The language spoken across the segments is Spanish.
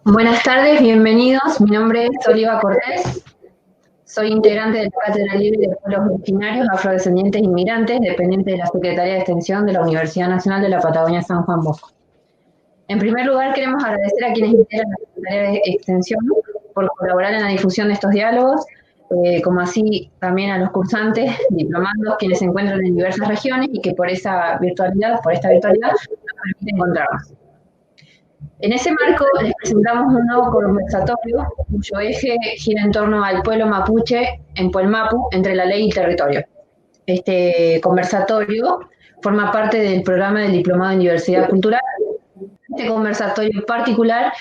Buenas tardes, bienvenidos. Mi nombre es Oliva Cortés. Soy integrante de la Cátedra Libre de Pueblos Originarios, Afrodescendientes e Inmigrantes, dependiente de la Secretaría de Extensión de la Universidad Nacional de la Patagonia San Juan Bosco. En primer lugar, queremos agradecer a quienes integran la Secretaría de Extensión por colaborar en la difusión de estos diálogos, como así también a los cursantes, diplomandos, quienes se encuentran en diversas regiones y que por esta virtualidad, nos permite encontrarnos. En ese marco les presentamos un nuevo conversatorio cuyo eje gira en torno al pueblo mapuche en Puelmapu, entre la ley y el territorio. Este conversatorio forma parte del programa del Diplomado en Diversidad Cultural. En este conversatorio en particular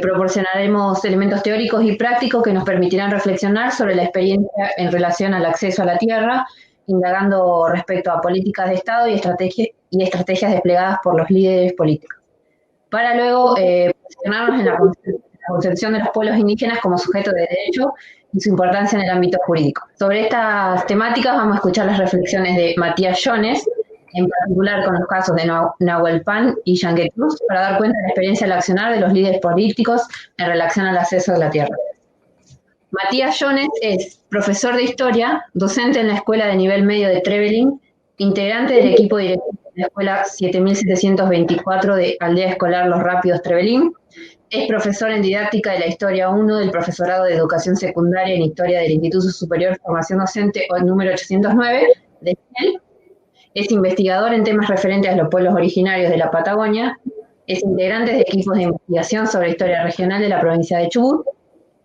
proporcionaremos elementos teóricos y prácticos que nos permitirán reflexionar sobre la experiencia en relación al acceso a la tierra, indagando respecto a políticas de Estado y estrategias desplegadas por los líderes políticos, para luego posicionarnos en la concepción de los pueblos indígenas como sujetos de derecho y su importancia en el ámbito jurídico. Sobre estas temáticas vamos a escuchar las reflexiones de Matías Jones, en particular con los casos de Nahuel Pan y Yanquetruz, para dar cuenta de la experiencia del accionar de los líderes políticos en relación al acceso a la tierra. Matías Jones es profesor de historia, docente en la Escuela de Nivel Medio de Trevelin, integrante del equipo directivo de la Escuela 7724 de Aldea Escolar Los Rápidos Trevelin, es profesor en Didáctica de la Historia 1 del Profesorado de Educación Secundaria en Historia del Instituto Superior de Formación Docente, o el número 809 de CIEL, es investigador en temas referentes a los pueblos originarios de la Patagonia, es integrante de equipos de investigación sobre historia regional de la provincia de Chubut,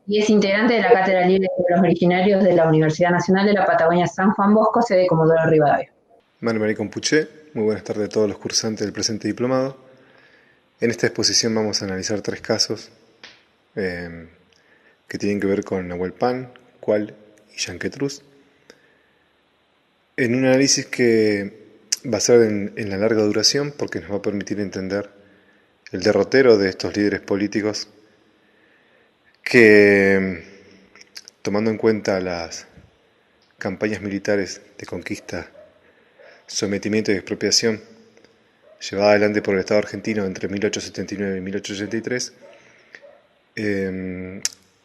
y es integrante de la Cátedra Libre de Pueblos Originarios de la Universidad Nacional de la Patagonia San Juan Bosco, sede Comodoro Rivadavia. Mari Compuché, muy buenas tardes a todos los cursantes del presente diplomado. En esta exposición vamos a analizar 3 casos que tienen que ver con Nahuel Pan, Cual y Yanquetruz, en un análisis que va a ser en la larga duración porque nos va a permitir entender el derrotero de estos líderes políticos que, tomando en cuenta las campañas militares de conquista, sometimiento y expropiación llevada adelante por el Estado argentino entre 1879 y 1883,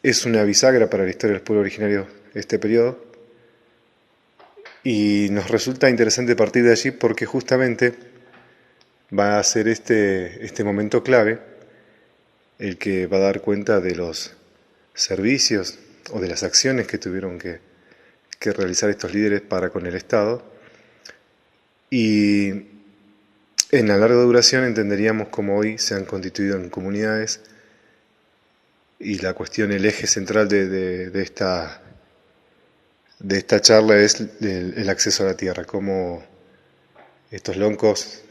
es una bisagra para la historia del pueblo originario de este periodo, y nos resulta interesante partir de allí porque justamente va a ser este momento clave el que va a dar cuenta de los servicios o de las acciones que tuvieron que realizar estos líderes para con el Estado. Y en la larga duración entenderíamos cómo hoy se han constituido en comunidades, y la cuestión, el eje central de esta charla es el acceso a la tierra, cómo estos loncos,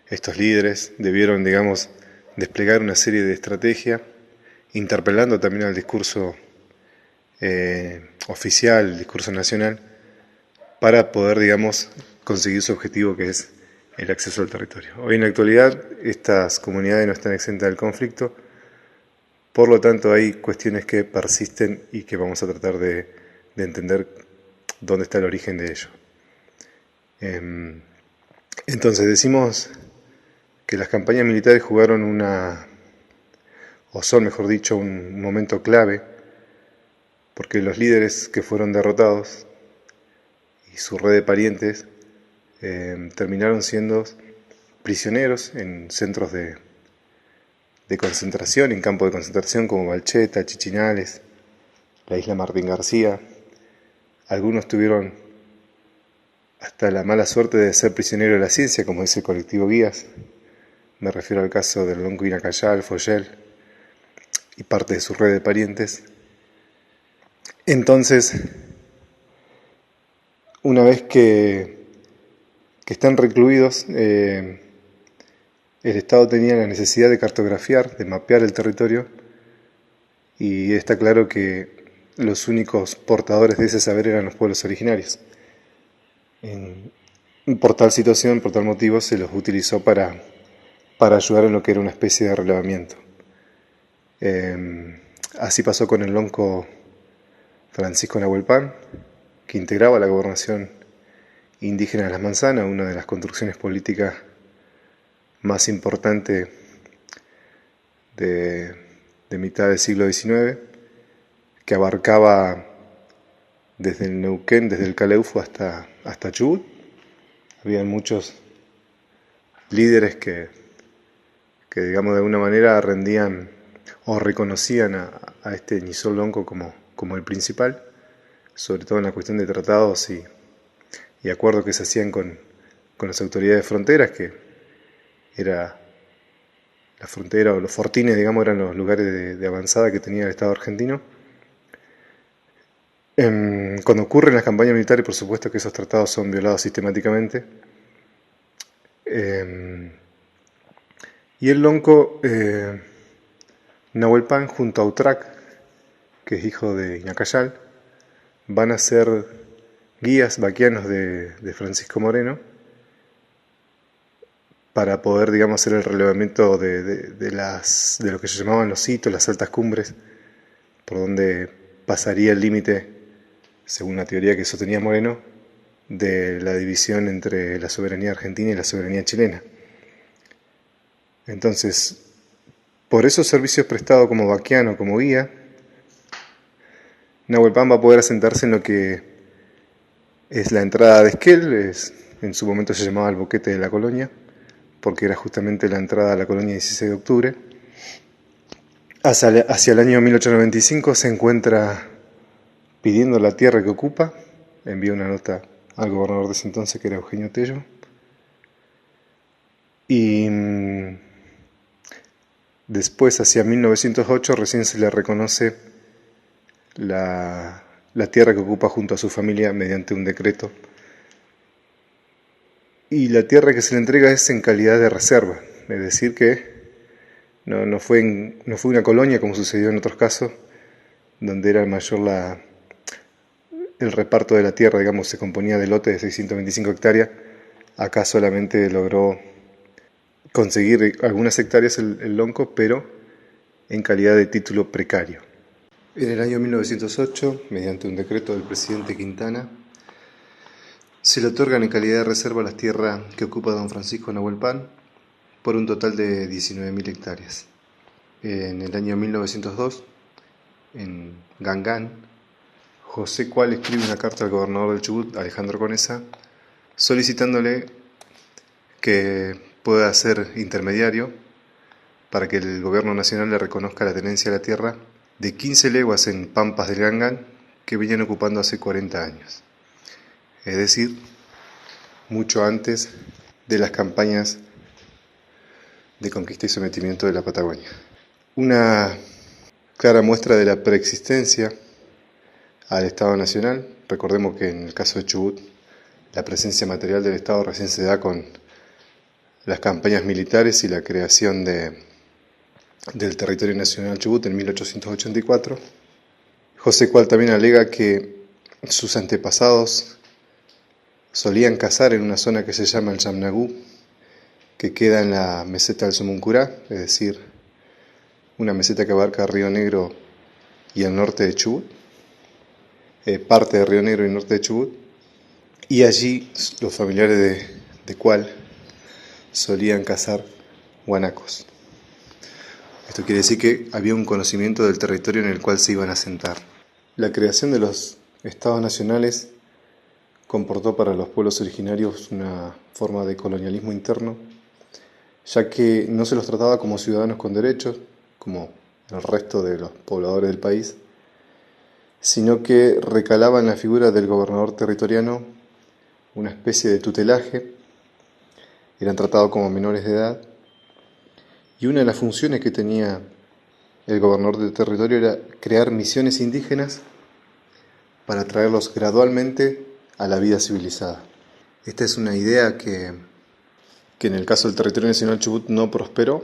estos líderes debieron, digamos, desplegar una serie de estrategias, interpelando también al discurso oficial, el discurso nacional, para poder, digamos, conseguir su objetivo, que es el acceso al territorio. Hoy en la actualidad estas comunidades no están exentas del conflicto, por lo tanto hay cuestiones que persisten y que vamos a tratar de entender dónde está el origen de ello. Entonces decimos que las campañas militares jugaron son mejor dicho, un momento clave, porque los líderes que fueron derrotados y su red de parientes terminaron siendo prisioneros en centros de concentración, en campos de concentración como Valcheta, Chichinales, la isla Martín García. Algunos tuvieron hasta la mala suerte de ser prisioneros de la ciencia, como dice el colectivo Guías. Me refiero al caso del Lonco Inacayal, Foyel y parte de su red de parientes. Entonces, una vez que están recluidos, el Estado tenía la necesidad de cartografiar, de mapear el territorio, y está claro que los únicos portadores de ese saber eran los pueblos originarios. Por tal situación, por tal motivo, se los utilizó para ayudar en lo que era una especie de relevamiento. Así pasó con el lonco Francisco Nahuel Pan, que integraba la gobernación indígena de Las Manzanas, una de las construcciones políticas más importantes de de mitad del siglo XIX, que abarcaba desde el Neuquén, desde el Caleufu hasta Chubut. Habían muchos líderes que digamos de alguna manera rendían o reconocían a este Ñizol Lonco como el principal, sobre todo en la cuestión de tratados y acuerdos que se hacían con las autoridades fronteras, que era la frontera o los fortines, digamos, eran los lugares de avanzada que tenía el Estado argentino. Cuando ocurren las campañas militares, por supuesto que esos tratados son violados sistemáticamente. Y el Lonco, Nahuel Pan, junto a Utrac, que es hijo de Iñacayal, van a ser guías vaquianos de Francisco Moreno para poder, digamos, hacer el relevamiento de lo que se llamaban los hitos, las altas cumbres, por donde pasaría el límite, según la teoría que sostenía Moreno, de la división entre la soberanía argentina y la soberanía chilena. Entonces, por esos servicios prestados como vaquiano, como guía, Nahuel Pan va a poder asentarse en lo que es la entrada de Esquel, en su momento se llamaba el Boquete de la Colonia, porque era justamente la entrada a la colonia 16 de octubre. Hacia el año 1895 se encuentra pidiendo la tierra que ocupa, envía una nota al gobernador de ese entonces, que era Eugenio Tello, y después, hacia 1908, recién se le reconoce la tierra que ocupa junto a su familia mediante un decreto. Y la tierra que se le entrega es en calidad de reserva, es decir que no fue una colonia como sucedió en otros casos, donde era mayor el reparto de la tierra, digamos, se componía de lotes de 625 hectáreas. Acá solamente logró conseguir algunas hectáreas el Lonco, pero en calidad de título precario. En el año 1908, mediante un decreto del presidente Quintana, se le otorgan en calidad de reserva las tierras que ocupa don Francisco Nahuel Pan, por un total de 19.000 hectáreas. En el año 1902, en Gangán, José Cual escribe una carta al gobernador del Chubut, Alejandro Conesa, solicitándole que pueda ser intermediario para que el gobierno nacional le reconozca la tenencia de la tierra de 15 leguas en pampas del Gangán que venían ocupando hace 40 años. Es decir, mucho antes de las campañas de conquista y sometimiento de la Patagonia. Una clara muestra de la preexistencia al Estado Nacional. Recordemos que en el caso de Chubut, la presencia material del Estado recién se da con las campañas militares y la creación del territorio nacional Chubut en 1884. José Cual también alega que sus antepasados solían cazar en una zona que se llama el Yamnagú, que queda en la meseta del Somuncurá, es decir, una meseta que abarca Río Negro y el norte de Chubut, parte de Río Negro y norte de Chubut, y allí los familiares de Cual solían cazar guanacos. Esto quiere decir que había un conocimiento del territorio en el cual se iban a asentar. La creación de los estados nacionales comportó para los pueblos originarios una forma de colonialismo interno, ya que no se los trataba como ciudadanos con derechos, como el resto de los pobladores del país, sino que recalaba en la figura del gobernador territoriano una especie de tutelaje, eran tratados como menores de edad, y una de las funciones que tenía el gobernador del territorio era crear misiones indígenas para traerlos gradualmente a la vida civilizada. Esta es una idea que en el caso del territorio nacional Chubut no prosperó,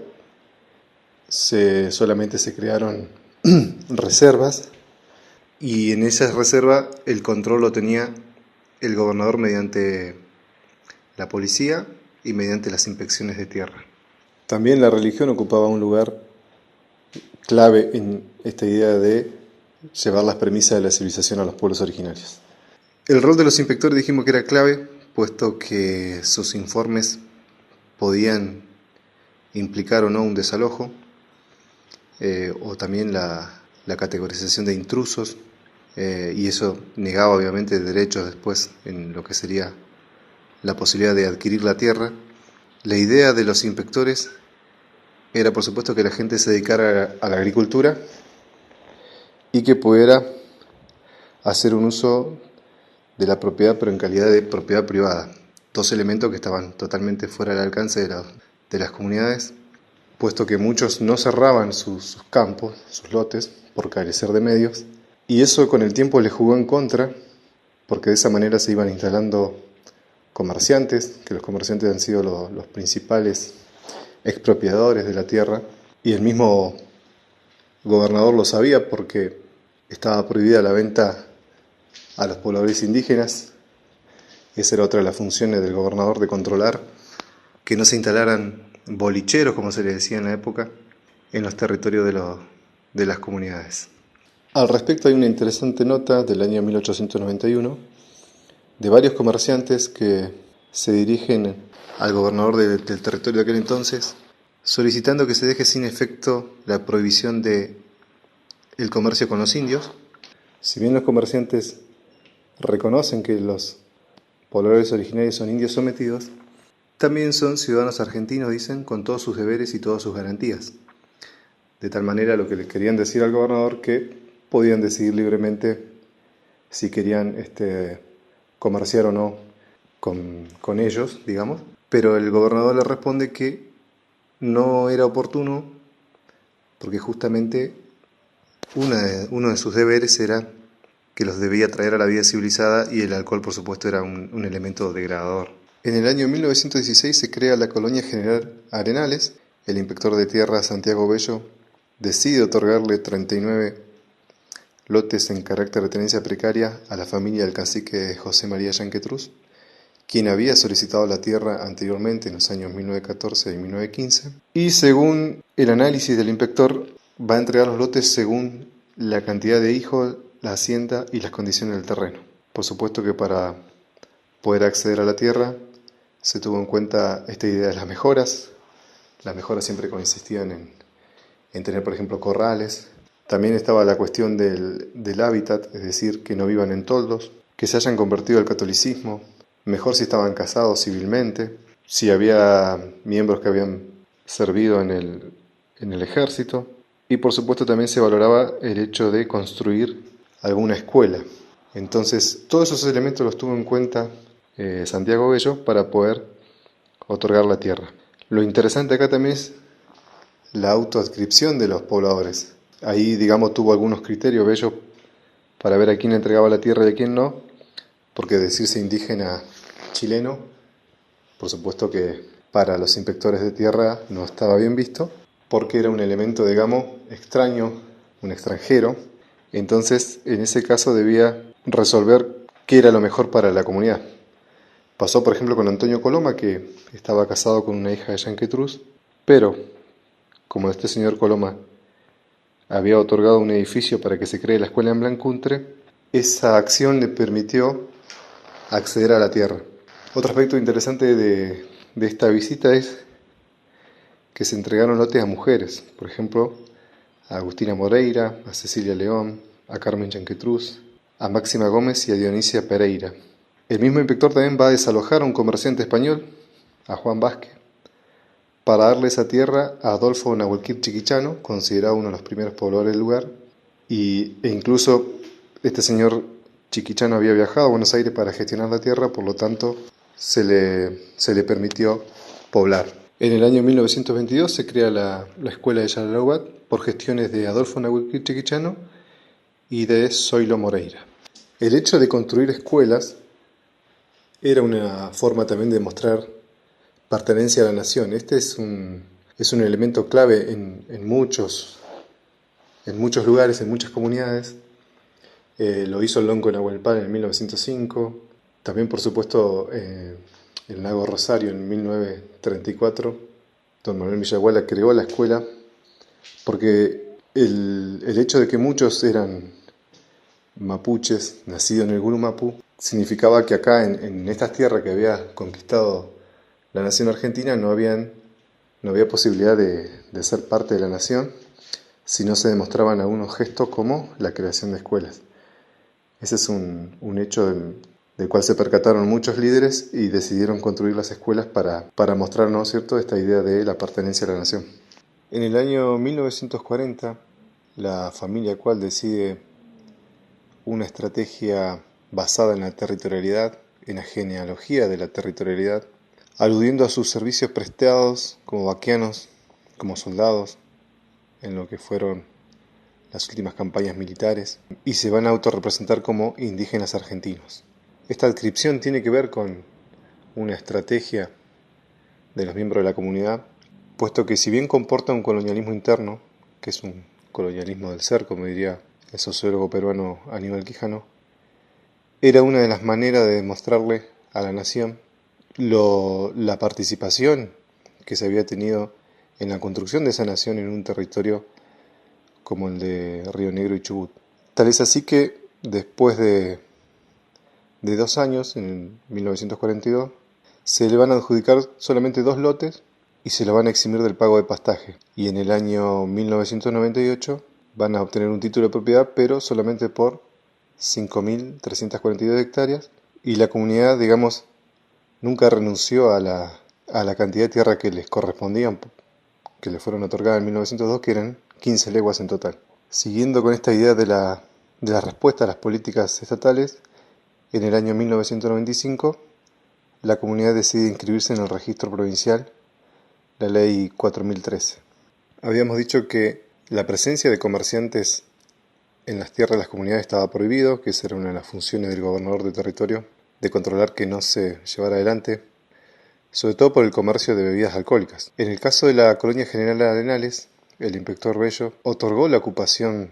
solamente se crearon reservas, y en esas reservas el control lo tenía el gobernador mediante la policía y mediante las inspecciones de tierra. También la religión ocupaba un lugar clave en esta idea de llevar las premisas de la civilización a los pueblos originarios. El rol de los inspectores dijimos que era clave, puesto que sus informes podían implicar o no un desalojo. o también la categorización de intrusos, y eso negaba obviamente derechos después en lo que sería la posibilidad de adquirir la tierra. La idea de los inspectores era, por supuesto, que la gente se dedicara a la agricultura y que pudiera hacer un uso de la propiedad, pero en calidad de propiedad privada. Dos elementos que estaban totalmente fuera del alcance de las comunidades, puesto que muchos no cerraban sus campos, sus lotes, por carecer de medios, y eso con el tiempo les jugó en contra, porque de esa manera se iban instalando comerciantes, que los comerciantes han sido los principales expropiadores de la tierra, y el mismo gobernador lo sabía porque estaba prohibida la venta a los pobladores indígenas. Esa era otra de las funciones del gobernador, de controlar que no se instalaran bolicheros, como se les decía en la época, en los territorios de las comunidades. Al respecto hay una interesante nota del año 1891 de varios comerciantes que se dirigen al gobernador del territorio de aquel entonces, solicitando que se deje sin efecto la prohibición del comercio con los indios. Si bien los comerciantes reconocen que los pobladores originarios son indios sometidos, también son ciudadanos argentinos, dicen, con todos sus deberes y todas sus garantías. De tal manera, lo que les querían decir al gobernador, que podían decidir libremente si querían comerciar o no con ellos, digamos. Pero el gobernador le responde que no era oportuno, porque justamente uno de sus deberes era que los debía traer a la vida civilizada, y el alcohol, por supuesto, era un elemento degradador. En el año 1916 se crea la Colonia General Arenales. El inspector de tierra, Santiago Bello, decide otorgarle 39 lotes en carácter de tenencia precaria a la familia del cacique José María Yanquetruz, quien había solicitado la tierra anteriormente en los años 1914 y 1915. Y según el análisis del inspector, va a entregar los lotes según la cantidad de hijos, la hacienda y las condiciones del terreno. Por supuesto que para poder acceder a la tierra se tuvo en cuenta esta idea de las mejoras. Las mejoras siempre consistían en tener, por ejemplo, corrales. También estaba la cuestión del hábitat, es decir, que no vivan en toldos, que se hayan convertido al catolicismo, mejor si estaban casados civilmente, si había miembros que habían servido en el ejército, y por supuesto también se valoraba el hecho de construir alguna escuela. Entonces, todos esos elementos los tuvo en cuenta Santiago Bello para poder otorgar la tierra. Lo interesante acá también es la autoadscripción de los pobladores. Ahí, digamos, tuvo algunos criterios Bello para ver a quién le entregaba la tierra y a quién no, porque decirse indígena chileno, por supuesto que para los inspectores de tierra no estaba bien visto, porque era un elemento, digamos, extraño, un extranjero. Entonces, en ese caso debía resolver qué era lo mejor para la comunidad. Pasó, por ejemplo, con Antonio Coloma, que estaba casado con una hija de Yanquetruz, pero como este señor Coloma había otorgado un edificio para que se cree la escuela en Blancuntre, esa acción le permitió acceder a la tierra. Otro aspecto interesante de esta visita es que se entregaron lotes a mujeres, por ejemplo, a Agustina Moreira, a Cecilia León, a Carmen Yanquetruz, a Máxima Gómez y a Dionisia Pereira. El mismo inspector también va a desalojar a un comerciante español, a Juan Vázquez, para darle esa tierra a Adolfo Nahuelquir Chiquichano, considerado uno de los primeros pobladores del lugar, e incluso este señor Chiquichano había viajado a Buenos Aires para gestionar la tierra, por lo tanto se le permitió poblar. En el año 1922 se crea la escuela de Yalalaubat por gestiones de Adolfo Nahuelquir Chiquichano y de Zoilo Moreira. El hecho de construir escuelas era una forma también de mostrar pertenencia a la nación. Este es un elemento clave en muchos lugares, en muchas comunidades. Lo hizo el Lonco Nahuelpan en 1905. También, por supuesto, el Lago Rosario en 1934. Don Manuel Villaguala creó la escuela porque el hecho de que muchos eran mapuches, nacidos en el Gurumapú, significaba que acá, en estas tierras que había conquistado la nación argentina, no había posibilidad de ser parte de la nación, si no se demostraban algunos gestos como la creación de escuelas. Ese es un hecho del cual se percataron muchos líderes y decidieron construir las escuelas para mostrar, ¿no es cierto?, esta idea de la pertenencia a la nación. En el año 1940, la familia Cual decide una estrategia basada en la territorialidad, en la genealogía de la territorialidad, aludiendo a sus servicios prestados como vaquianos, como soldados, en lo que fueron las últimas campañas militares, y se van a autorrepresentar como indígenas argentinos. Esta adscripción tiene que ver con una estrategia de los miembros de la comunidad, puesto que si bien comporta un colonialismo interno, que es un colonialismo del ser, como diría el sociólogo peruano Aníbal Quijano, era una de las maneras de demostrarle a la nación la participación que se había tenido en la construcción de esa nación en un territorio como el de Río Negro y Chubut. Tal es así que después de 2 años, en 1942, se le van a adjudicar solamente 2 lotes y se le van a eximir del pago de pastaje. Y en el año 1998 van a obtener un título de propiedad, pero solamente por 5.342 hectáreas. Y la comunidad, digamos, nunca renunció a la cantidad de tierra que les correspondían, que le fueron otorgadas en 1902, que eran 15 leguas en total. Siguiendo con esta idea de la respuesta a las políticas estatales, en el año 1995 la comunidad decide inscribirse en el registro provincial, la ley 4013. Habíamos dicho que la presencia de comerciantes en las tierras de las comunidades estaba prohibido, que esa era una de las funciones del gobernador de territorio, de controlar que no se llevara adelante, sobre todo por el comercio de bebidas alcohólicas. En el caso de la Colonia General de Arenales, el inspector Bello otorgó la ocupación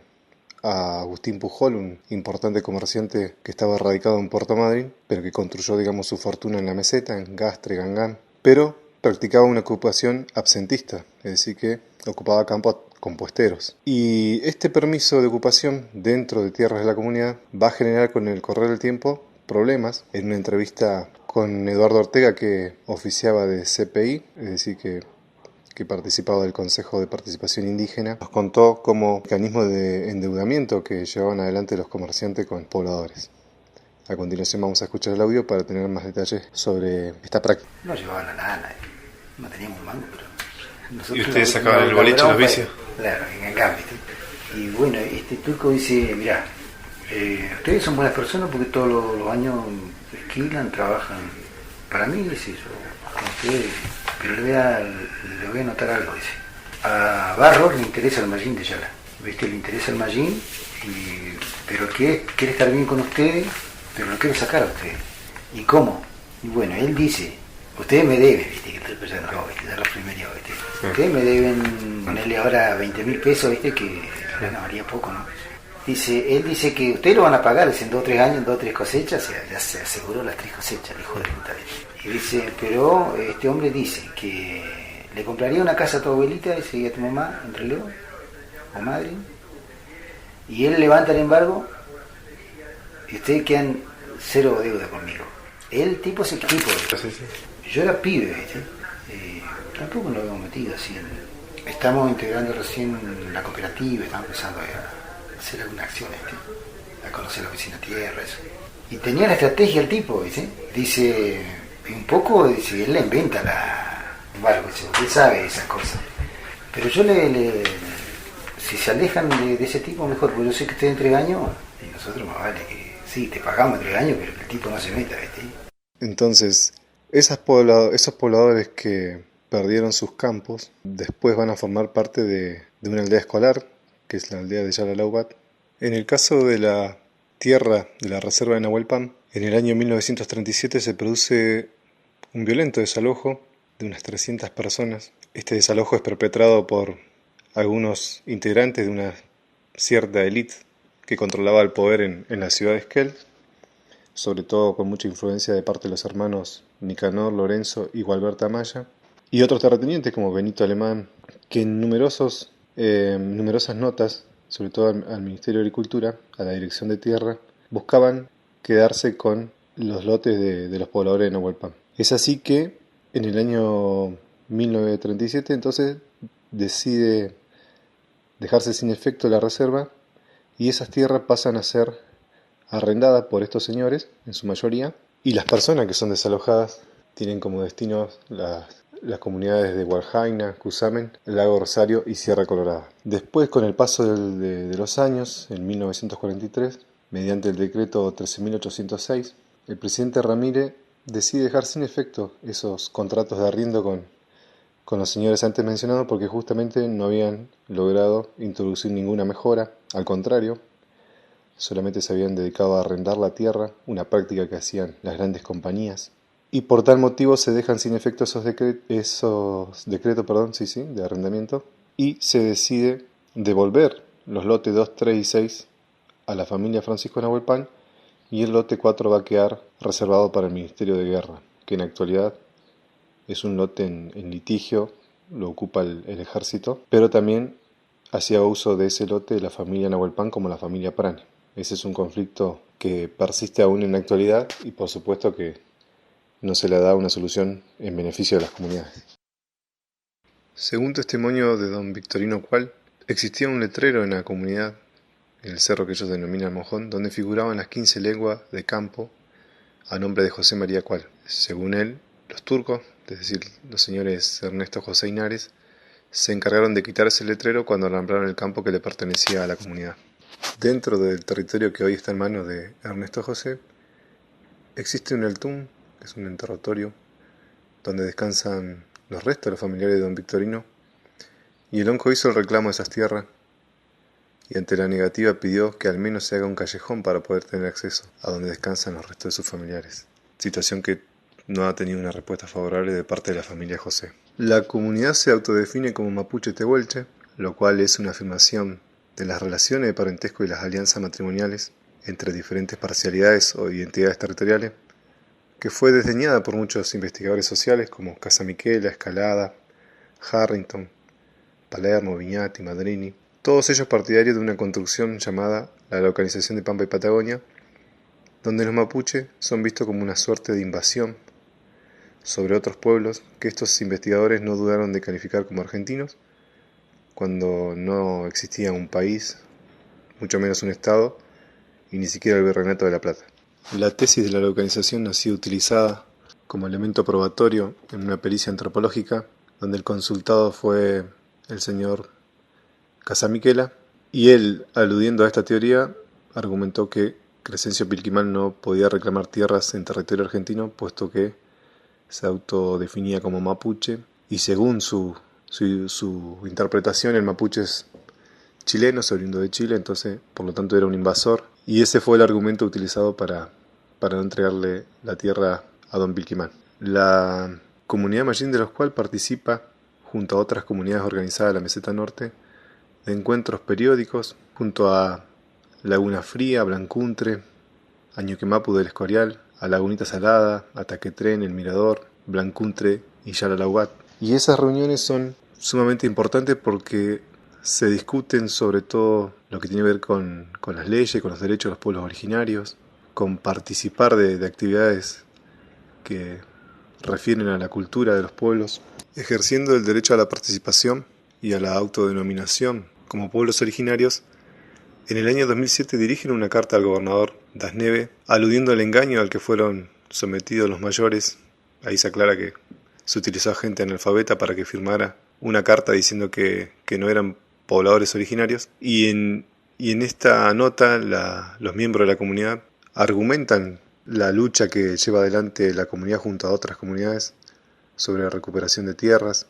a Agustín Pujol, un importante comerciante que estaba radicado en Puerto Madryn, pero que construyó, digamos, su fortuna en la meseta, en Gastre, Gangán, pero practicaba una ocupación absentista, es decir, que ocupaba campos compuesteros. Y este permiso de ocupación dentro de tierras de la comunidad va a generar con el correr del tiempo problemas. En una entrevista con Eduardo Ortega, que oficiaba de CPI, es decir, que participaba del Consejo de Participación Indígena, nos contó como mecanismo de endeudamiento que llevaban adelante los comerciantes con pobladores. A continuación vamos a escuchar el audio para tener más detalles sobre esta práctica. No llevaban a nada, no teníamos un mango, pero nosotros. ¿Y ustedes sacaban el boliche los vicios? Claro, en Gangán, ¿viste? Y bueno, este turco dice, mirá, ustedes son buenas personas porque todos los años esquilan, trabajan. Para mí, dice yo, con ustedes, pero le voy a notar algo, dice. A Barros le interesa el Mallín de Yala, ¿viste? Le interesa el Mallín, pero quiere estar bien con ustedes, pero lo quiere sacar a ustedes. ¿Y cómo? Y bueno, él dice, ustedes me deben, ¿viste? Que ya no, ¿viste? Ya lo primero, ¿viste? Ustedes me deben ponerle ahora 20.000 pesos, ¿viste? Que la ganaría poco, ¿no? Él dice que ustedes lo van a pagar, en 2 o 3 años, 2 o 3 cosechas, ya se aseguró las 3 cosechas, el hijo de puta. Y dice, pero este hombre dice que le compraría una casa a tu abuelita, dice, y a tu mamá, entre León, o madre, y él levanta el embargo, y ustedes quedan 0 deuda conmigo. El tipo es el tipo. Yo era pibe, ¿viste? Tampoco lo habíamos metido así. Estamos integrando recién la cooperativa, estamos empezando a hacer alguna acción, ¿viste? A conocer la oficina tierra, eso. Y tenía la estrategia el tipo, ¿viste? Dice, un poco, dice, él le inventa embargo, él sabe esas cosas. Pero yo si se alejan de ese tipo, mejor, porque yo sé que ustedes entre años, y nosotros más vale que sí, te pagamos entre años, pero que el tipo no se meta, ¿viste? Entonces, esos pobladores que perdieron sus campos, después van a formar parte de una aldea escolar, que es la aldea de Yalalaubat. En el caso de la tierra de la reserva de Nahuelpan, en el año 1937 se produce un violento desalojo de unas 300 personas. Este desalojo es perpetrado por algunos integrantes de una cierta élite que controlaba el poder en la ciudad de Esquel, sobre todo con mucha influencia de parte de los hermanos Nicanor, Lorenzo y Gualberto Amaya, y otros terratenientes como Benito Alemán, que en numerosas notas, sobre todo al Ministerio de Agricultura, a la Dirección de Tierra, buscaban quedarse con los lotes de los pobladores de Nahuelpan. Es así que en el año 1937 entonces decide dejarse sin efecto la reserva y esas tierras pasan a ser arrendadas por estos señores, en su mayoría, y las personas que son desalojadas tienen como destinos las comunidades de Hualjaina, Cusamen, Lago Rosario y Sierra Colorada. Después, con el paso de los años, en 1943, mediante el decreto 13.806, el presidente Ramírez decide dejar sin efecto esos contratos de arriendo con los señores antes mencionados porque justamente no habían logrado introducir ninguna mejora, al contrario, solamente se habían dedicado a arrendar la tierra, una práctica que hacían las grandes compañías. Y por tal motivo se dejan sin efecto esos decretos de arrendamiento y se decide devolver los lotes 2, 3 y 6 a la familia Francisco Nahuel Pan y el lote 4 va a quedar reservado para el Ministerio de Guerra, que en la actualidad es un lote en litigio, lo ocupa el ejército, pero también hacía uso de ese lote la familia Nahuel Pan como la familia Prane. Ese es un conflicto que persiste aún en la actualidad y por supuesto que no se le da una solución en beneficio de las comunidades. Según testimonio de don Victorino Cual, existía un letrero en la comunidad, en el cerro que ellos denominan Mojón, donde figuraban las 15 leguas de campo a nombre de José María Cual. Según él, los turcos, es decir, los señores Ernesto José Inares, se encargaron de quitar ese letrero cuando nombraron el campo que le pertenecía a la comunidad. Dentro del territorio que hoy está en manos de Ernesto José, existe un altún, que es un enterratorio, donde descansan los restos de los familiares de don Victorino, y el onco hizo el reclamo de esas tierras, y ante la negativa pidió que al menos se haga un callejón para poder tener acceso a donde descansan los restos de sus familiares, situación que no ha tenido una respuesta favorable de parte de la familia José. La comunidad se autodefine como mapuche tehuelche, lo cual es una afirmación de las relaciones de parentesco y las alianzas matrimoniales entre diferentes parcialidades o identidades territoriales, que fue desdeñada por muchos investigadores sociales como Casamiquela, Escalada, Harrington, Palermo, Viñati, Madrini, todos ellos partidarios de una construcción llamada la localización de Pampa y Patagonia, donde los mapuches son vistos como una suerte de invasión sobre otros pueblos que estos investigadores no dudaron de calificar como argentinos, cuando no existía un país, mucho menos un estado, y ni siquiera el Virreinato de La Plata. La tesis de la localización ha sido utilizada como elemento probatorio en una pericia antropológica, donde el consultado fue el señor Casamiquela, y él, aludiendo a esta teoría, argumentó que Crescencio Pilquimán no podía reclamar tierras en territorio argentino, puesto que se autodefinía como mapuche, y según su interpretación, el mapuche es chileno, es oriundo de Chile, entonces por lo tanto era un invasor, y ese fue el argumento utilizado para no entregarle la tierra a don Pilquimán. La comunidad Mallín de los cuales participa, junto a otras comunidades organizadas de la Meseta Norte, de encuentros periódicos junto a Laguna Fría, Blancuntre, a Ñuquemapu del Escorial, a Lagunita Salada, a Taquetrén, El Mirador, Blancuntre y Yalalaugat. Y esas reuniones son sumamente importantes porque se discuten sobre todo lo que tiene que ver con las leyes, con los derechos de los pueblos originarios, con participar de actividades que refieren a la cultura de los pueblos, ejerciendo el derecho a la participación y a la autodenominación como pueblos originarios. En el año 2007 dirigen una carta al gobernador Das Neves, aludiendo al engaño al que fueron sometidos los mayores. Ahí se aclara que se utilizó a gente analfabeta para que firmara una carta diciendo que no eran pobladores originarios. Y en esta nota los miembros de la comunidad argumentan la lucha que lleva adelante la comunidad junto a otras comunidades sobre la recuperación de tierras,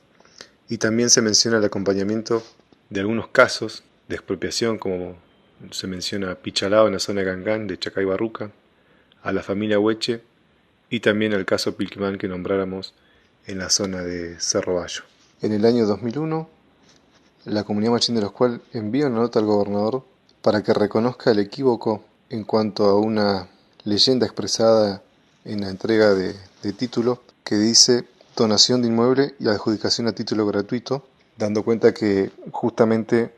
y también se menciona el acompañamiento de algunos casos de expropiación, como se menciona a Pichalao en la zona de Gangán, de Chacay Barruca, a la familia Hueche, y también al caso Pilquimán que nombráramos en la zona de Cerro Bayo. En el año 2001, la comunidad Machín de los cuales envía una nota al gobernador para que reconozca el equívoco en cuanto a una leyenda expresada en la entrega de título que dice donación de inmueble y adjudicación a título gratuito, dando cuenta que justamente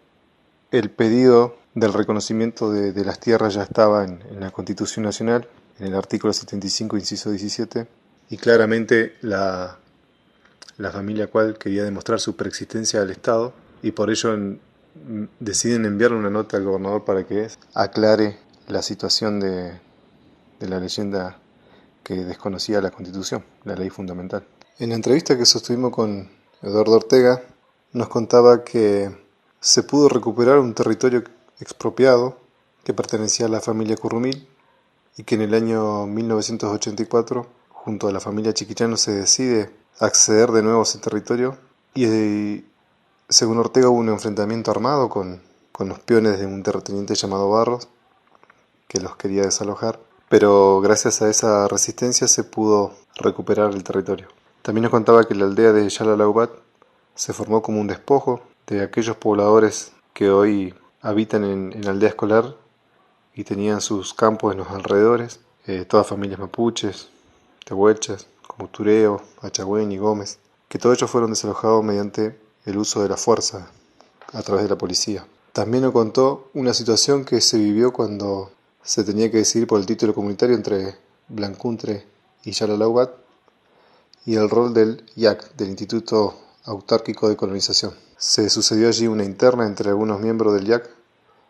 el pedido del reconocimiento de las tierras ya estaba en la Constitución Nacional, en el artículo 75, inciso 17, y claramente la familia cual quería demostrar su preexistencia al Estado, y por ello deciden enviarle una nota al gobernador para que aclare la situación de la leyenda que desconocía la Constitución, la ley fundamental. En la entrevista que sostuvimos con Eduardo Ortega, nos contaba que se pudo recuperar un territorio expropiado que pertenecía a la familia Currumil y que en el año 1984, junto a la familia Chiquichano, se decide acceder de nuevo a ese territorio y según Ortega hubo un enfrentamiento armado con los peones de un terrateniente llamado Barros que los quería desalojar, pero gracias a esa resistencia se pudo recuperar el territorio. También nos contaba que la aldea de Yalalaubat se formó como un despojo de aquellos pobladores que hoy habitan en la aldea escolar y tenían sus campos en los alrededores, todas familias mapuches, tehuelches, como Tureo, Achagüen y Gómez, que todos ellos fueron desalojados mediante el uso de la fuerza a través de la policía. También nos contó una situación que se vivió cuando se tenía que decidir por el título comunitario entre Blancuntre y Yalalaubat y el rol del IAC, del Instituto Autárquico de Colonización. Se sucedió allí una interna entre algunos miembros del IAC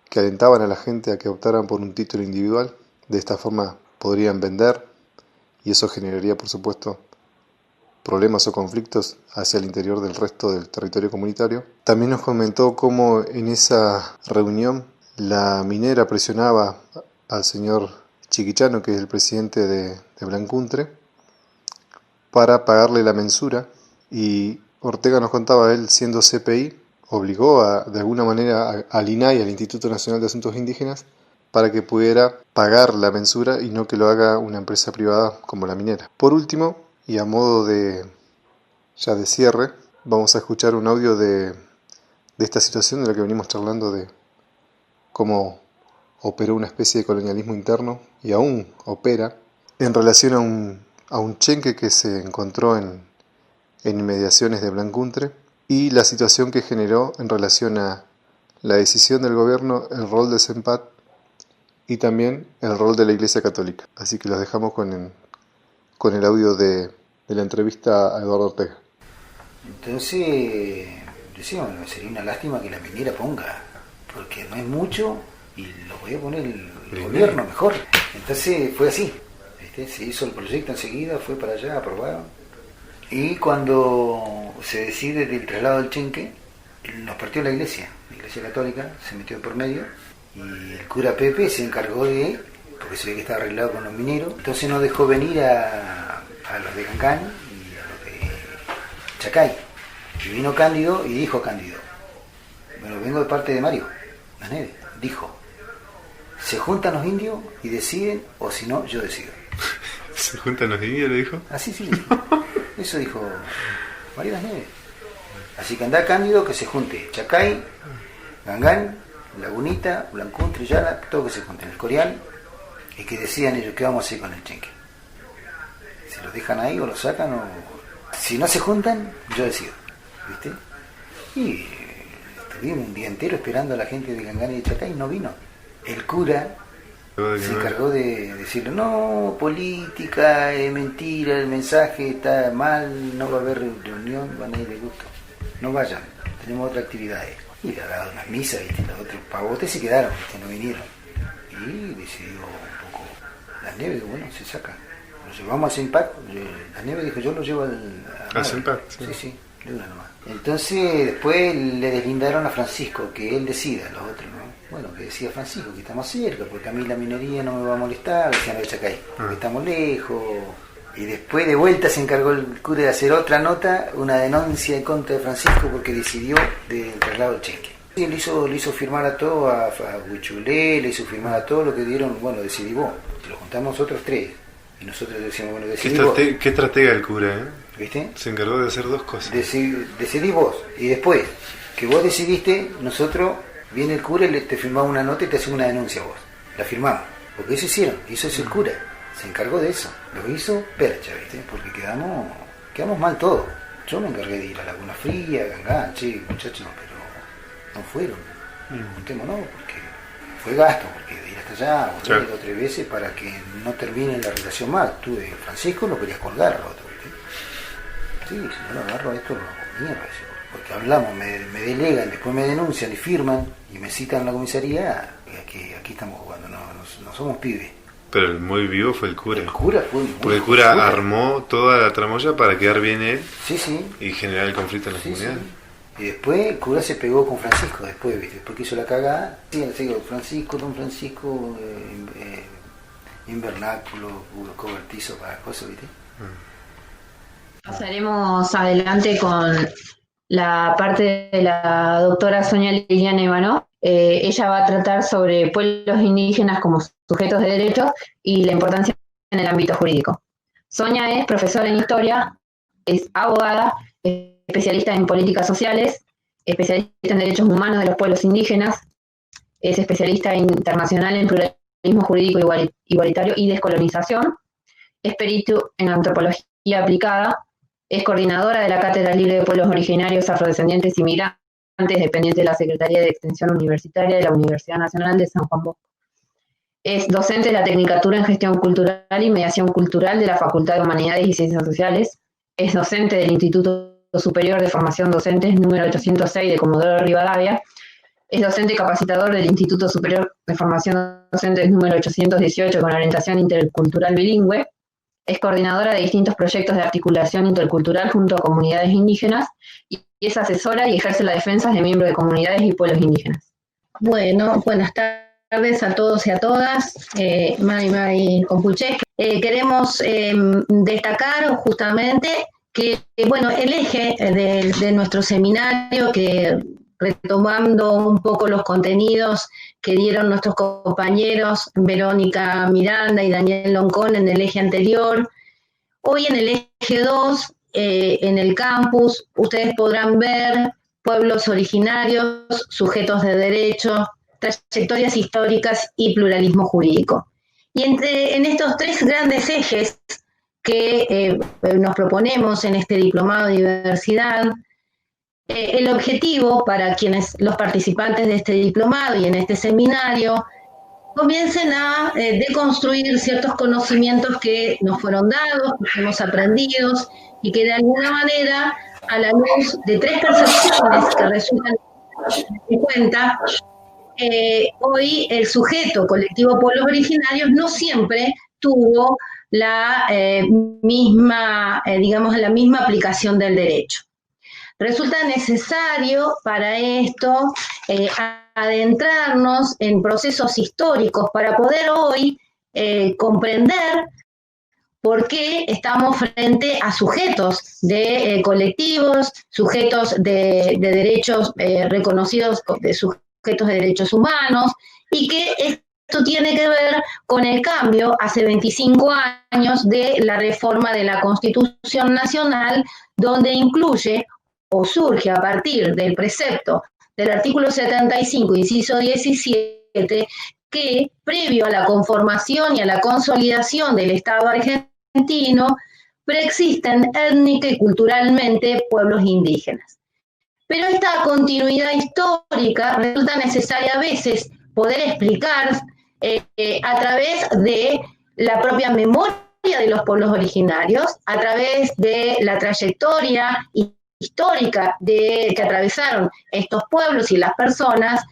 que alentaban a la gente a que optaran por un título individual. De esta forma podrían vender y eso generaría, por supuesto, problemas o conflictos hacia el interior del resto del territorio comunitario. También nos comentó cómo en esa reunión la minera presionaba al señor Chiquichano, que es el presidente de Blancuntre, para pagarle la mensura, y Ortega nos contaba, él siendo CPI, obligó de alguna manera al INAI, al Instituto Nacional de Asuntos Indígenas, para que pudiera pagar la mensura y no que lo haga una empresa privada como la minera. Por último, y a modo de cierre, vamos a escuchar un audio de esta situación de la que venimos charlando, de cómo operó una especie de colonialismo interno y aún opera en relación a un chenque que se encontró en inmediaciones de Blancuntre y la situación que generó en relación a la decisión del gobierno, el rol de CENPAT y también el rol de la Iglesia Católica. Así que los dejamos con el audio de la entrevista a Eduardo Ortega. Entonces decíamos, sería una lástima que la minera ponga, porque no es mucho y lo voy a poner el gobierno mejor. Entonces fue así, ¿viste? Se hizo el proyecto enseguida, fue para allá, aprobaron. Y cuando se decide del traslado del chenque, nos partió la Iglesia Católica, se metió por medio, y el cura Pepe se encargó porque se ve que estaba arreglado con los mineros, entonces no dejó venir a los de Cancán y a los de Chacay. Y vino Cándido y dijo Cándido, bueno, vengo de parte de Mario Las dijo, se juntan los indios y deciden, o si no, yo decido. ¿Se juntan los indios, le dijo? Así sí. Eso dijo Mario Las Neves. Así que anda Cándido, que se junte Chacay, Gangán, Lagunita, Blancuntre, Yala, todo que se junte en el Corial y que decidan ellos qué vamos a hacer con el chenque. Si lo dejan ahí o lo sacan, o si no se juntan, yo decido, ¿viste? Y estuvimos un día entero esperando a la gente de Gangán y de Chacay y no vino. El cura se encargó de decirle, no, política, es mentira, el mensaje está mal, no va a haber reunión, van a ir de gusto, no vayan, tenemos otras actividades. Y le ha dado unas misas, ¿viste? Los otros pavotes se quedaron, ¿viste? No vinieron. Y decidió un poco Las Neves, bueno, se saca. Lo llevamos a CENPAT, Las Neves dijo, yo lo llevo al CENPAT. Sí, de una nomás. Entonces después le deslindaron a Francisco, que él decida, los otros, ¿no? Bueno, que decía Francisco, que está más cerca, porque a mí la minería no me va a molestar, decían de Chacay, porque estamos lejos. Y después de vuelta se encargó el cura de hacer otra nota, una denuncia en contra de Francisco porque decidió del traslado del chenque. Y le hizo firmar a todo, a Huichulé, le hizo firmar a todo lo que dieron, bueno, decidí vos. Lo juntamos nosotros tres. Y nosotros decíamos, bueno, decidí vos. Qué estratega el cura, ¿eh? ¿Viste? Se encargó de hacer dos cosas. Decidí vos. Y después, que vos decidiste, nosotros, viene el cura y te firmamos una nota y te hacemos una denuncia vos. La firmamos. Porque eso hicieron, hizo eso el cura. Se encargó de eso, lo hizo Percha, ¿viste? Porque quedamos mal todos. Yo me encargué de ir a Laguna Fría, Gangán, che, muchachos, pero no fueron. Juntémonos, porque fue gasto, porque de ir hasta allá, volver dos o tres veces para que no termine la relación mal. Tú de Francisco lo querías colgar al otro, ¿viste? Sí, si no lo agarro a esto, lo hago mierda, porque hablamos, me delegan, después me denuncian y firman y me citan en la comisaría, aquí estamos jugando, no somos pibes. Pero el muy vivo fue el cura. El cura fue porque el cura armó toda la tramoya para quedar bien él, sí, sí, y generar el conflicto en la comunidad. Sí. Y después el cura se pegó con Francisco, ¿viste? Porque hizo la cagada. Sí, Francisco, don Francisco, invernáculo, cobertizo para cosas, ¿viste? Pasaremos adelante con la parte de la doctora Sonia Liliana Ivanov. Ella va a tratar sobre pueblos indígenas como sujetos de derechos y la importancia en el ámbito jurídico. Sonia es profesora en historia, es abogada, especialista en políticas sociales, especialista en derechos humanos de los pueblos indígenas, es especialista internacional en pluralismo jurídico igualitario y descolonización, es perito en antropología aplicada, es coordinadora de la Cátedra Libre de Pueblos Originarios, Afrodescendientes y Migrantes, dependiente de la Secretaría de Extensión Universitaria de la Universidad Nacional de San Juan Bosco. Es docente de la Tecnicatura en Gestión Cultural y Mediación Cultural de la Facultad de Humanidades y Ciencias Sociales. Es docente del Instituto Superior de Formación Docentes número 806 de Comodoro Rivadavia. Es docente capacitador del Instituto Superior de Formación Docentes número 818 con orientación intercultural bilingüe. Es coordinadora de distintos proyectos de articulación intercultural junto a comunidades indígenas y es asesora y ejerce la defensa de miembros de comunidades y pueblos indígenas. Bueno, buenas tardes a todos y a todas. Mari Compuche. Queremos destacar justamente que, bueno, el eje de nuestro seminario, que retomando un poco los contenidos que dieron nuestros compañeros Verónica Miranda y Daniel Loncón en el eje anterior, hoy en el eje 2, en el campus, ustedes podrán ver pueblos originarios, sujetos de derecho, trayectorias históricas y pluralismo jurídico. Y en estos tres grandes ejes que nos proponemos en este diplomado de diversidad, el objetivo para los participantes de este diplomado y en este seminario comiencen a deconstruir ciertos conocimientos que nos fueron dados, que hemos aprendido y que de alguna manera, a la luz de tres percepciones que resultan en cuenta, hoy el sujeto colectivo pueblos originarios no siempre tuvo la misma aplicación del derecho. Resulta necesario para esto adentrarnos en procesos históricos para poder hoy comprender por qué estamos frente a sujetos de colectivos, sujetos de derechos reconocidos, de sujetos de derechos humanos, y que esto tiene que ver con el cambio hace 25 años de la reforma de la Constitución Nacional, donde incluye o surge a partir del precepto del artículo 75, inciso 17, que previo a la conformación y a la consolidación del Estado argentino, preexisten étnica y culturalmente pueblos indígenas. Pero esta continuidad histórica resulta necesaria a veces poder explicar a través de la propia memoria de los pueblos originarios, a través de la trayectoria histórica que atravesaron estos pueblos y las personas,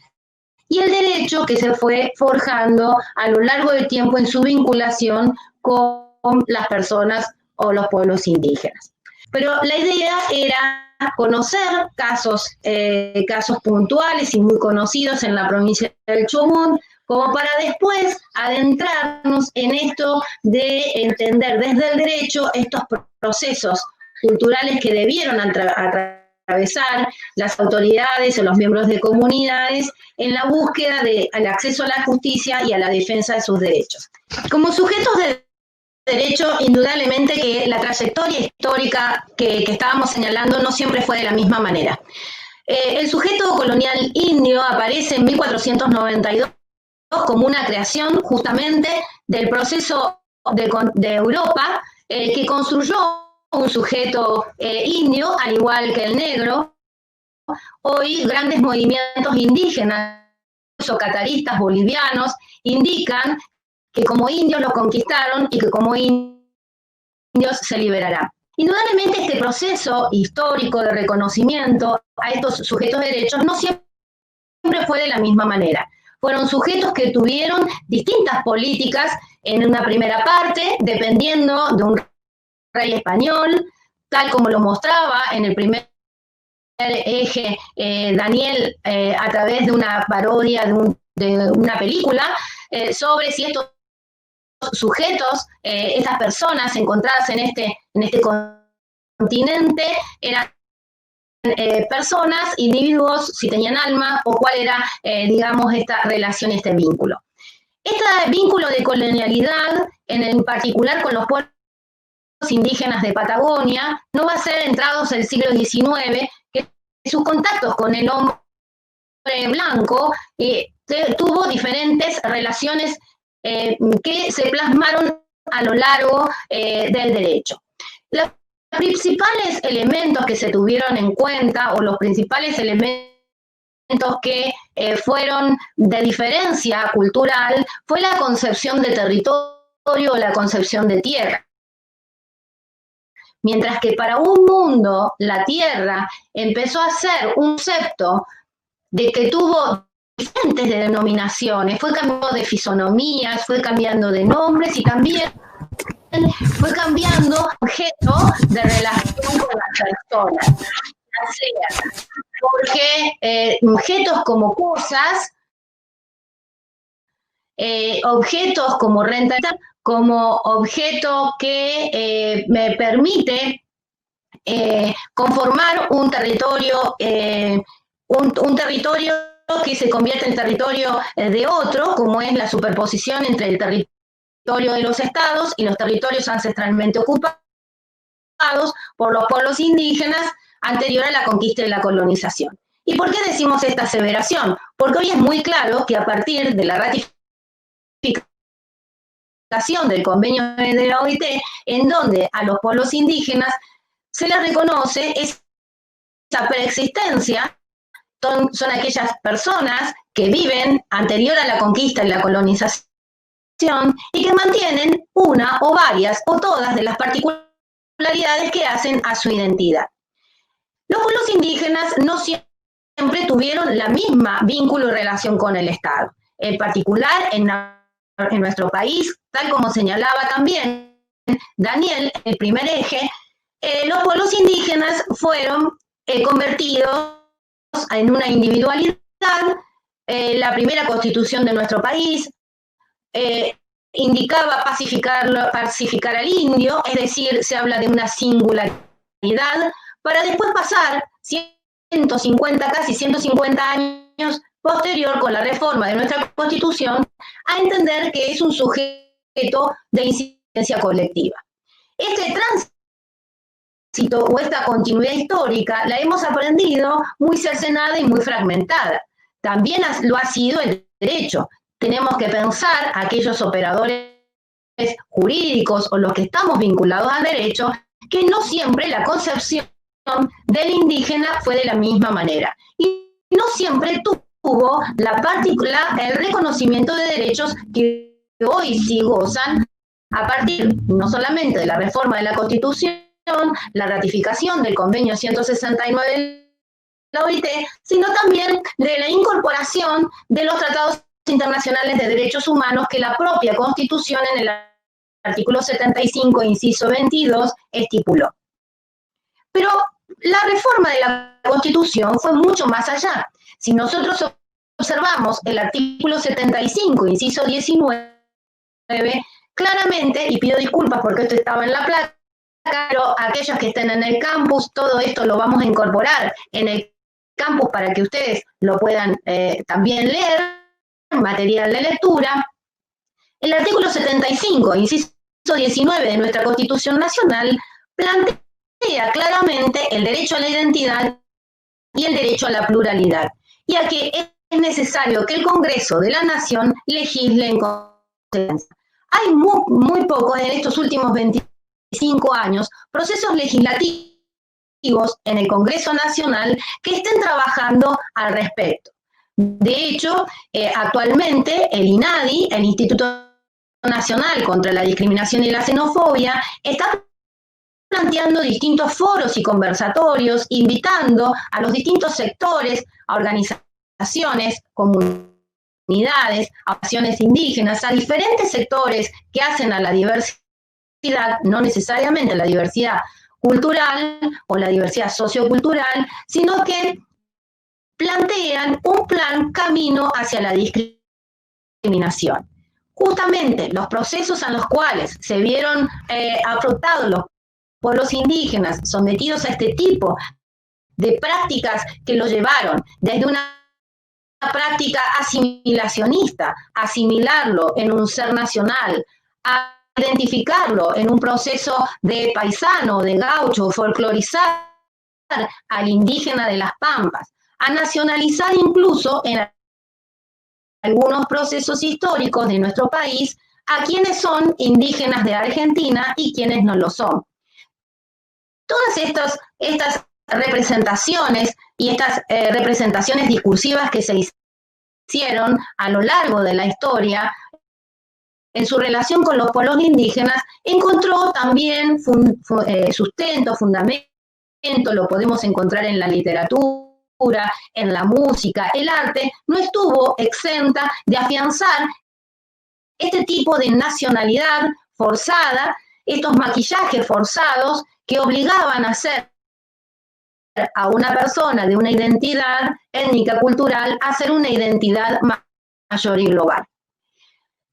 y el derecho que se fue forjando a lo largo del tiempo en su vinculación con las personas o los pueblos indígenas. Pero la idea era conocer casos puntuales y muy conocidos en la provincia del Chubut, como para después adentrarnos en esto de entender desde el derecho estos procesos culturales que debieron atravesar las autoridades o los miembros de comunidades en la búsqueda del acceso a la justicia y a la defensa de sus derechos. Como sujetos de derecho, indudablemente que la trayectoria histórica que estábamos señalando no siempre fue de la misma manera. El sujeto colonial indio aparece en 1492 como una creación justamente del proceso de Europa que construyó un sujeto indio, al igual que el negro. Hoy grandes movimientos indígenas o cataristas bolivianos indican que como indios lo conquistaron y que como indios se liberarán. Indudablemente este proceso histórico de reconocimiento a estos sujetos de derechos no siempre fue de la misma manera. Fueron sujetos que tuvieron distintas políticas en una primera parte, dependiendo de un rey español, tal como lo mostraba en el primer eje Daniel a través de una parodia de una película sobre si estos sujetos, estas personas encontradas en este continente eran personas, individuos, si tenían alma o cuál era, digamos, esta relación, este vínculo. Este vínculo de colonialidad, en particular con los pueblos indígenas de Patagonia, no va a ser entrados el siglo XIX, que sus contactos con el hombre blanco tuvo diferentes relaciones que se plasmaron a lo largo del derecho. Los principales elementos que se tuvieron en cuenta, o los principales elementos que fueron de diferencia cultural, fue la concepción de territorio o la concepción de tierra. Mientras que para un mundo la tierra empezó a ser un concepto de que tuvo diferentes denominaciones, fue cambiando de fisonomías, fue cambiando de nombres y también fue cambiando objeto de relación con las personas. O sea, porque objetos como cosas, objetos como renta, como objeto que me permite conformar un territorio, un territorio que se convierte en territorio de otro, como es la superposición entre el territorio de los estados y los territorios ancestralmente ocupados por los pueblos indígenas anterior a la conquista y la colonización. ¿Y por qué decimos esta aseveración? Porque hoy es muy claro que a partir de la ratificación del convenio de la OIT, en donde a los pueblos indígenas se les reconoce esa preexistencia, son aquellas personas que viven anterior a la conquista y la colonización y que mantienen una o varias o todas de las particularidades que hacen a su identidad. Los pueblos indígenas no siempre tuvieron la misma vínculo y relación con el Estado. En particular, en nuestro país, tal como señalaba también Daniel, el primer eje, los pueblos indígenas fueron convertidos en una individualidad. La primera constitución de nuestro país indicaba pacificar al indio, es decir, se habla de una singularidad, para después pasar 150, casi 150 años posterior, con la reforma de nuestra Constitución, a entender que es un sujeto de incidencia colectiva. Este tránsito o esta continuidad histórica la hemos aprendido muy cercenada y muy fragmentada. También lo ha sido el derecho. Tenemos que pensar aquellos operadores jurídicos o los que estamos vinculados al derecho, que no siempre la concepción del indígena fue de la misma manera. Y no siempre tuvo el reconocimiento de derechos que hoy sí gozan a partir no solamente de la reforma de la Constitución, la ratificación del convenio 169 de la OIT, sino también de la incorporación de los tratados internacionales de derechos humanos que la propia Constitución en el artículo 75, inciso 22, estipuló. Pero la reforma de la Constitución fue mucho más allá. Si nosotros observamos el artículo 75, inciso 19, claramente, y pido disculpas porque esto estaba en la placa, pero aquellos que estén en el campus, todo esto lo vamos a incorporar en el campus para que ustedes lo puedan también leer, material de lectura. El artículo 75, inciso 19 de nuestra Constitución Nacional, plantea claramente el derecho a la identidad y el derecho a la pluralidad, y a que es necesario que el Congreso de la Nación legisle en consecuencia. Hay muy pocos en estos últimos 25 años procesos legislativos en el Congreso Nacional que estén trabajando al respecto. De hecho, actualmente el INADI, el Instituto Nacional contra la Discriminación y la Xenofobia, está planteando distintos foros y conversatorios, invitando a los distintos sectores, a organizaciones, comunidades, a naciones indígenas, a diferentes sectores que hacen a la diversidad, no necesariamente la diversidad cultural o la diversidad sociocultural, sino que plantean un plan camino hacia la discriminación. Justamente los procesos en los cuales se vieron afrontados los pueblos indígenas sometidos a este tipo de prácticas que los llevaron desde una práctica asimilacionista, asimilarlo en un ser nacional, a identificarlo en un proceso de paisano, de gaucho, folclorizar al indígena de las Pampas, a nacionalizar incluso en algunos procesos históricos de nuestro país a quienes son indígenas de Argentina y quienes no lo son. Todas estas representaciones y estas representaciones discursivas que se hicieron a lo largo de la historia en su relación con los pueblos indígenas, encontró también sustento, fundamento, lo podemos encontrar en la literatura, en la música, el arte, no estuvo exenta de afianzar este tipo de nacionalidad forzada, estos maquillajes forzados que obligaban a hacer a una persona de una identidad étnica cultural a ser una identidad mayor y global.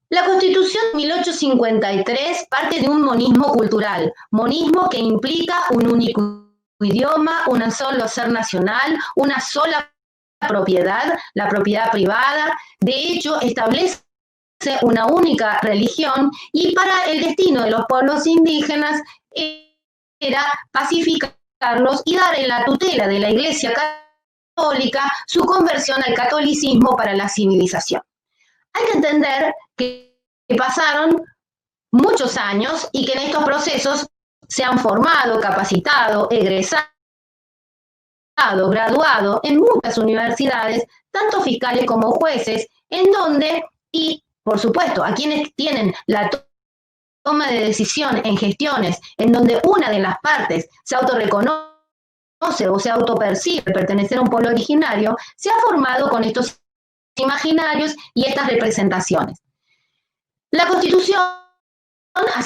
La Constitución de 1853 parte de un monismo cultural, monismo que implica un único idioma, un solo ser nacional, una sola propiedad, la propiedad privada. De hecho, establece una única religión y para el destino de los pueblos indígenas era pacificarlos y dar en la tutela de la Iglesia Católica su conversión al catolicismo para la civilización. Hay que entender que pasaron muchos años y que en estos procesos se han formado, capacitado, egresado, graduado en muchas universidades, tanto fiscales como jueces, en donde, y por supuesto, a quienes tienen la toma de decisión en gestiones, en donde una de las partes se autorreconoce o se autopercibe pertenecer a un pueblo originario, se ha formado con estos imaginarios y estas representaciones. La Constitución,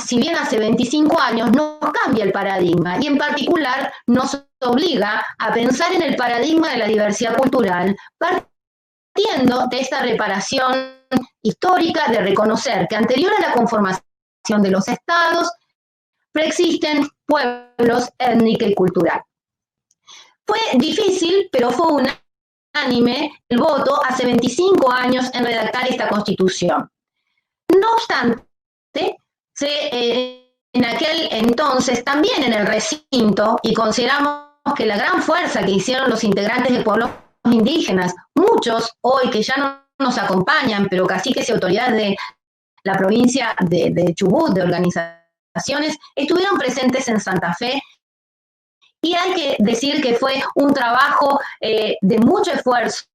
si bien hace 25 años, no cambia el paradigma y en particular nos obliga a pensar en el paradigma de la diversidad cultural, partiendo de esta reparación histórica de reconocer que anterior a la conformación de los estados preexisten pueblos étnicos y culturales. Fue difícil, pero fue unánime el voto hace 25 años en redactar esta Constitución. No obstante, en aquel entonces, también en el recinto, y consideramos que la gran fuerza que hicieron los integrantes de pueblos indígenas, muchos hoy que ya no nos acompañan, pero caciques y autoridades de la provincia de Chubut, de organizaciones, estuvieron presentes en Santa Fe. Y hay que decir que fue un trabajo de mucho esfuerzo,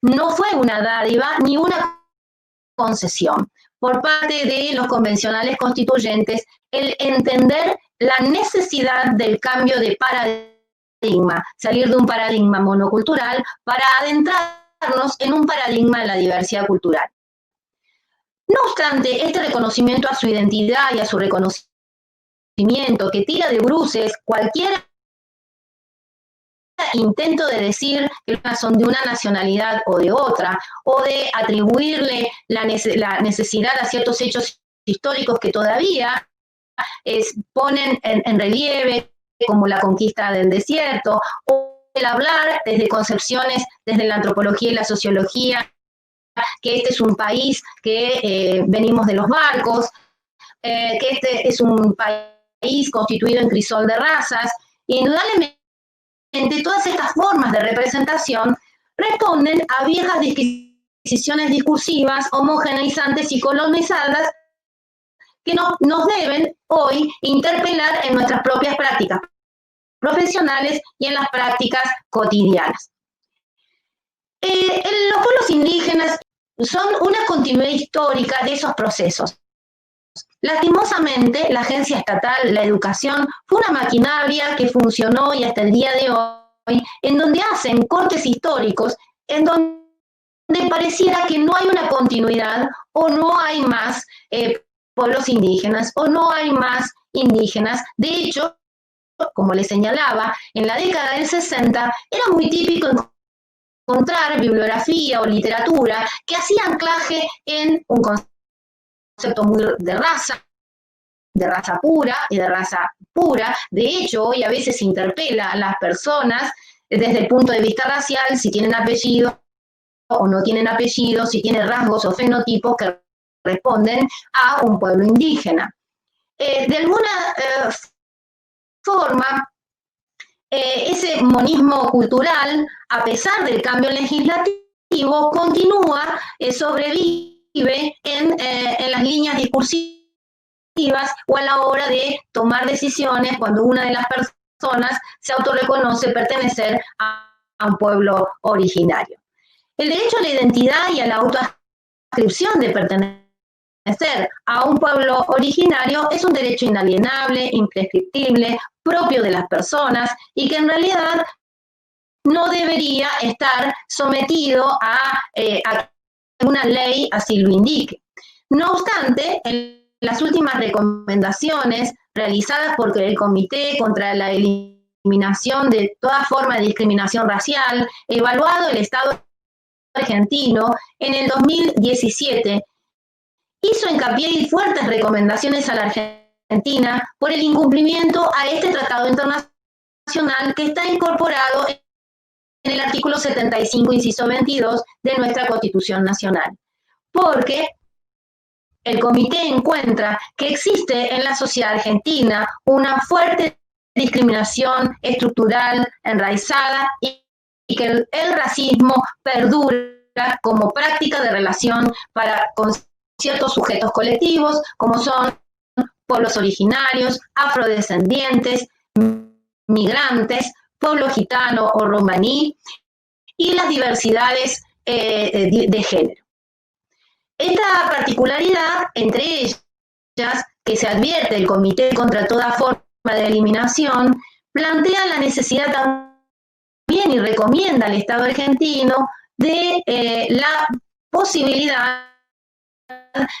no fue una dádiva ni una concesión por parte de los convencionales constituyentes el entender la necesidad del cambio de paradigma, salir de un paradigma monocultural para adentrarnos en un paradigma de la diversidad cultural. No obstante, este reconocimiento a su identidad y a su reconocimiento que tira de bruces cualquier intento de decir que son de una nacionalidad o de otra, o de atribuirle la necesidad a ciertos hechos históricos que todavía ponen en relieve, como la conquista del desierto, o el hablar desde concepciones, desde la antropología y la sociología, que este es un país que venimos de los barcos, que este es un país constituido en crisol de razas, y indudablemente todas estas formas de representación responden a viejas disquisiciones discursivas, homogeneizantes y colonizadas que nos deben hoy interpelar en nuestras propias prácticas profesionales y en las prácticas cotidianas. Los pueblos indígenas son una continuidad histórica de esos procesos. Lastimosamente, la agencia estatal, la educación, fue una maquinaria que funcionó y hasta el día de hoy, en donde hacen cortes históricos, en donde pareciera que no hay una continuidad o no hay más pueblos indígenas o no hay más indígenas. De hecho, como les señalaba, en la década del 60 era muy típico encontrar bibliografía o literatura que hacía anclaje en un concepto muy de raza pura y de raza pura. De hecho, hoy a veces se interpela a las personas desde el punto de vista racial, si tienen apellido o no tienen apellido, si tienen rasgos o fenotipos que responden a un pueblo indígena. De alguna forma, ese monismo cultural, a pesar del cambio legislativo, continúa, sobrevive en las líneas discursivas o a la hora de tomar decisiones cuando una de las personas se autorreconoce pertenecer a un pueblo originario. El derecho a la identidad y a la autoascripción de pertenecer a un pueblo originario es un derecho inalienable, imprescriptible, propio de las personas y que en realidad no debería estar sometido a una ley así lo indique. No obstante, en las últimas recomendaciones realizadas por el Comité contra la Eliminación de toda forma de discriminación racial, evaluado el Estado argentino en el 2017, hizo hincapié y fuertes recomendaciones a la Argentina por el incumplimiento a este tratado internacional que está incorporado en el artículo 75, inciso 22 de nuestra Constitución Nacional. Porque el comité encuentra que existe en la sociedad argentina una fuerte discriminación estructural enraizada y que el racismo perdura como práctica de relación con ciertos sujetos colectivos, como son pueblos originarios, afrodescendientes, migrantes, pueblo gitano o romaní, y las diversidades de género. Esta particularidad, entre ellas, que se advierte el Comité contra toda forma de eliminación, plantea la necesidad también y recomienda al Estado argentino de la posibilidad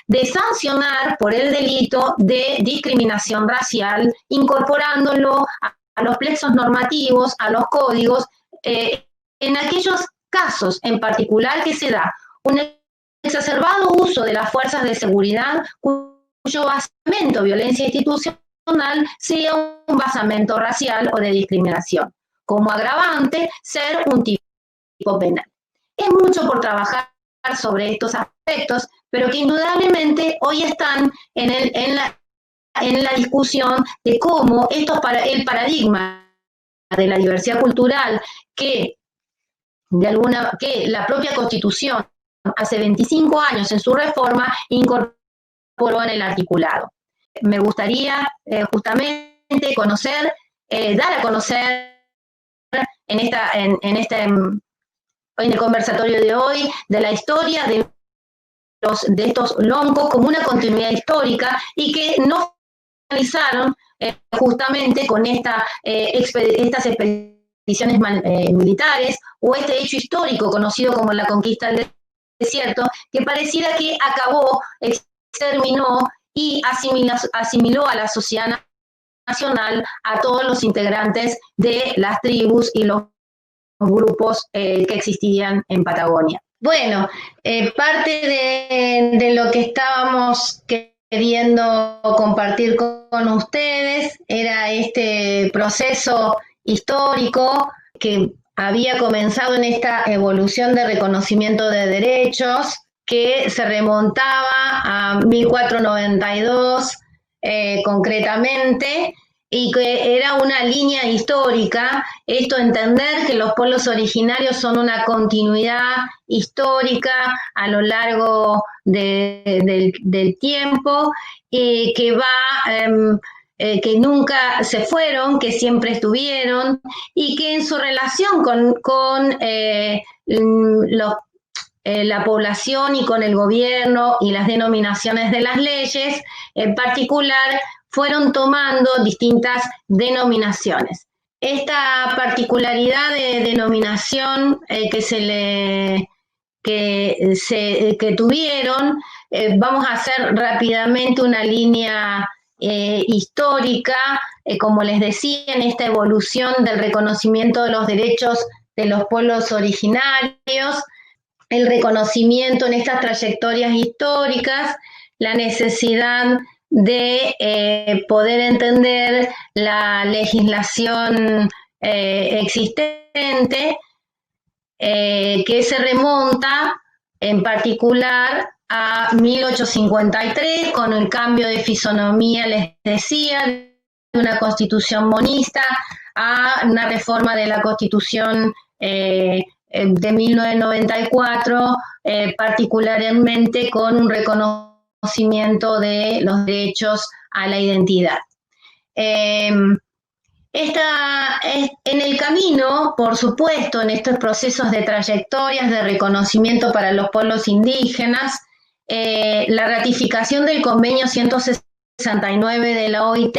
de sancionar por el delito de discriminación racial, incorporándolo a los plexos normativos, a los códigos, en aquellos casos en particular que se da un exacerbado uso de las fuerzas de seguridad cuyo basamento de violencia institucional sea un basamento racial o de discriminación, como agravante ser un tipo penal. Es mucho por trabajar sobre estos aspectos, pero que indudablemente hoy están en la discusión de cómo el paradigma de la diversidad cultural que la propia Constitución hace 25 años en su reforma incorporó en el articulado. Me gustaría justamente conocer, dar a conocer en el conversatorio de hoy de la historia de estos loncos como una continuidad histórica y que no finalizaron justamente con estas expediciones militares o este hecho histórico conocido como la conquista del desierto, que pareciera que acabó, exterminó y asimiló a la sociedad nacional a todos los integrantes de las tribus y los grupos que existían en Patagonia. Bueno, parte de lo que estábamos queriendo compartir con ustedes era este proceso histórico que había comenzado en esta evolución de reconocimiento de derechos que se remontaba a 1492 concretamente, y que era una línea histórica, esto entender que los pueblos originarios son una continuidad histórica a lo largo del tiempo, que que nunca se fueron, que siempre estuvieron, y que en su relación con la población y con el gobierno y las denominaciones de las leyes, en particular, fueron tomando distintas denominaciones. Esta particularidad de denominación que tuvieron, vamos a hacer rápidamente una línea histórica, como les decía, en esta evolución del reconocimiento de los derechos de los pueblos originarios, el reconocimiento en estas trayectorias históricas, la necesidad de poder entender la legislación existente, que se remonta en particular a 1853, con el cambio de fisonomía, les decía, de una constitución monista a una reforma de la constitución de 1994, particularmente con un reconocimiento de los derechos a la identidad. En el camino, por supuesto, en estos procesos de trayectorias de reconocimiento para los pueblos indígenas, la ratificación del convenio 169 de la OIT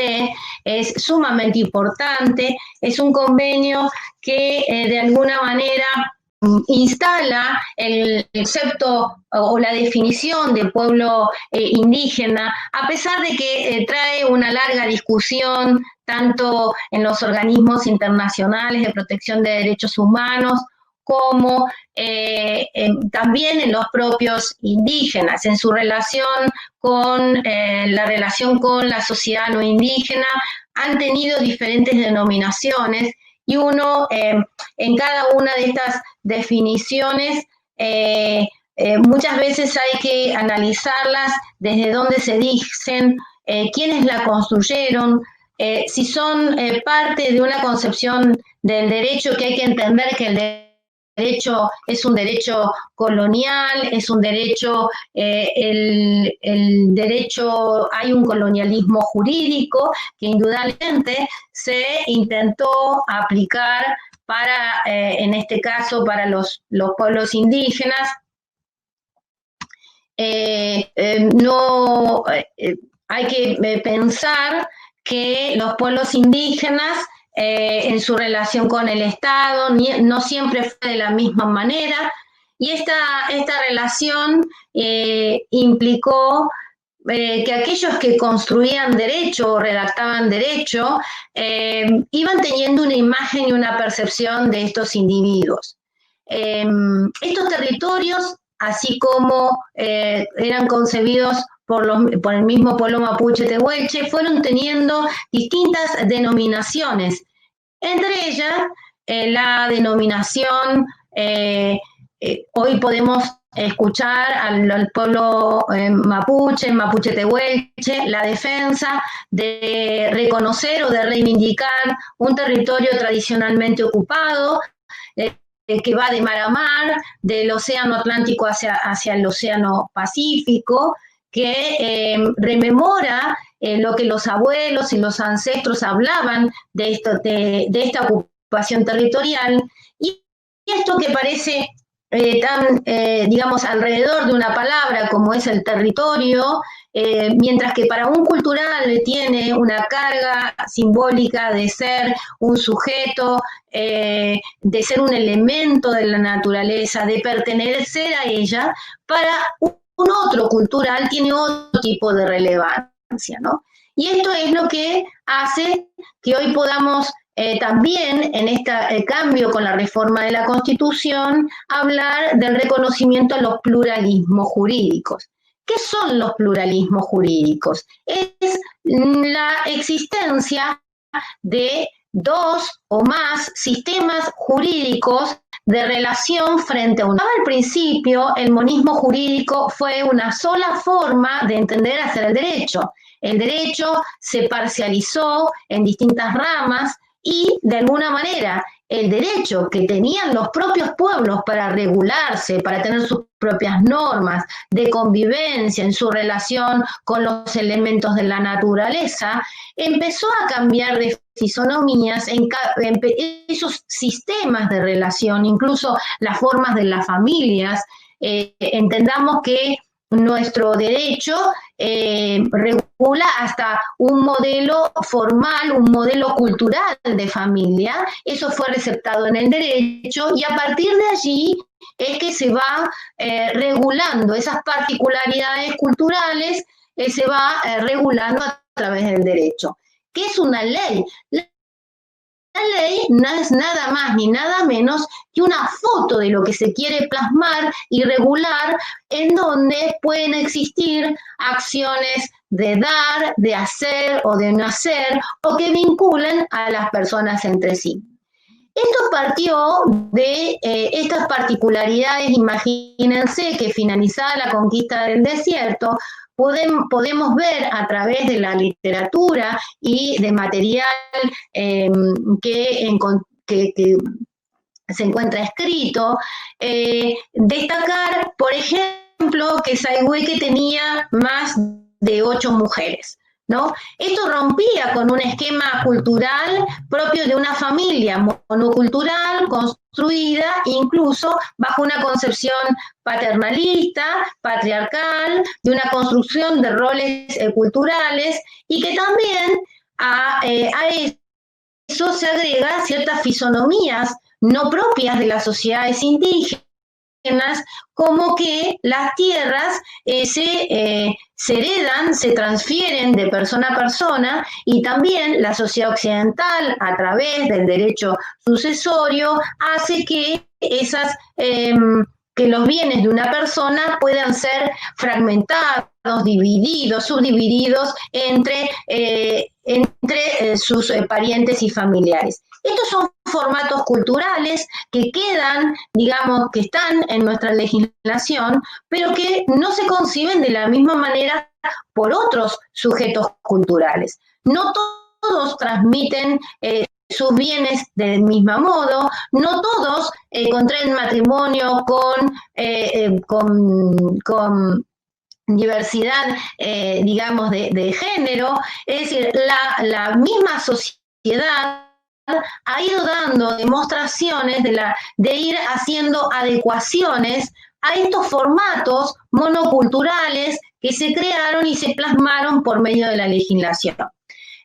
es sumamente importante. Es un convenio que de alguna manera instala el concepto o la definición de pueblo indígena, a pesar de que trae una larga discusión tanto en los organismos internacionales de protección de derechos humanos como también en los propios indígenas, en su relación con la sociedad no indígena. Han tenido diferentes denominaciones y uno en cada una de estas definiciones muchas veces hay que analizarlas desde dónde se dicen, quiénes la construyeron, si son parte de una concepción del derecho, que hay que entender que el derecho es un derecho colonial, es un derecho, el derecho, hay un colonialismo jurídico que indudablemente se intentó aplicar para, en este caso, para los pueblos indígenas. Hay que pensar que los pueblos indígenas en su relación con el Estado no siempre fue de la misma manera, y esta relación implicó que aquellos que construían derecho o redactaban derecho iban teniendo una imagen y una percepción de estos individuos. Estos territorios, así como eran concebidos por el mismo pueblo mapuche tehuelche, fueron teniendo distintas denominaciones, entre ellas la denominación, hoy podemos escuchar al pueblo mapuche tehuelche, la defensa de reconocer o de reivindicar un territorio tradicionalmente ocupado, que va de mar a mar, del océano Atlántico hacia el océano Pacífico, que rememora lo que los abuelos y los ancestros hablaban de esta ocupación territorial, y esto que parece digamos, alrededor de una palabra como es el territorio, mientras que para un cultural tiene una carga simbólica de ser un sujeto, de ser un elemento de la naturaleza, de pertenecer a ella, para un otro cultural tiene otro tipo de relevancia, ¿no? Y esto es lo que hace que hoy podamos también en este cambio con la reforma de la Constitución hablar del reconocimiento a los pluralismos jurídicos. ¿Qué son los pluralismos jurídicos? Es la existencia de dos o más sistemas jurídicos de relación frente a uno. Al principio, el monismo jurídico fue una sola forma de entender hacer el derecho. El derecho se parcializó en distintas ramas y, de alguna manera, el derecho que tenían los propios pueblos para regularse, para tener sus propias normas de convivencia en su relación con los elementos de la naturaleza, empezó a cambiar de fisonomías en esos sistemas de relación, incluso las formas de las familias, entendamos que nuestro derecho regula hasta un modelo formal, un modelo cultural de familia. Eso fue receptado en el derecho y a partir de allí es que se va regulando esas particularidades culturales, se va regulando a través del derecho. ¿Qué es una ley? La ley no es nada más ni nada menos que una foto de lo que se quiere plasmar y regular, en donde pueden existir acciones de dar, de hacer o de no hacer, o que vinculen a las personas entre sí. Esto partió de estas particularidades. Imagínense que finalizada la conquista del desierto, podemos ver a través de la literatura y de material que se encuentra escrito, destacar, por ejemplo, que Sayhueque tenía más de 8 mujeres, ¿no? Esto rompía con un esquema cultural propio de una familia monocultural construida incluso bajo una concepción paternalista, patriarcal, de una construcción de roles culturales, y que también a eso se agrega ciertas fisonomías no propias de las sociedades indígenas, como que las tierras se heredan, se transfieren de persona a persona, y también la sociedad occidental, a través del derecho sucesorio, hace que que los bienes de una persona puedan ser fragmentados, divididos, subdivididos entre sus parientes y familiares. Estos son formatos culturales que quedan, digamos, que están en nuestra legislación, pero que no se conciben de la misma manera por otros sujetos culturales. No todos transmiten sus bienes del mismo modo, no todos contraen matrimonio con diversidad, digamos, de género. Es decir, la misma sociedad ha ido dando demostraciones de ir haciendo adecuaciones a estos formatos monoculturales que se crearon y se plasmaron por medio de la legislación.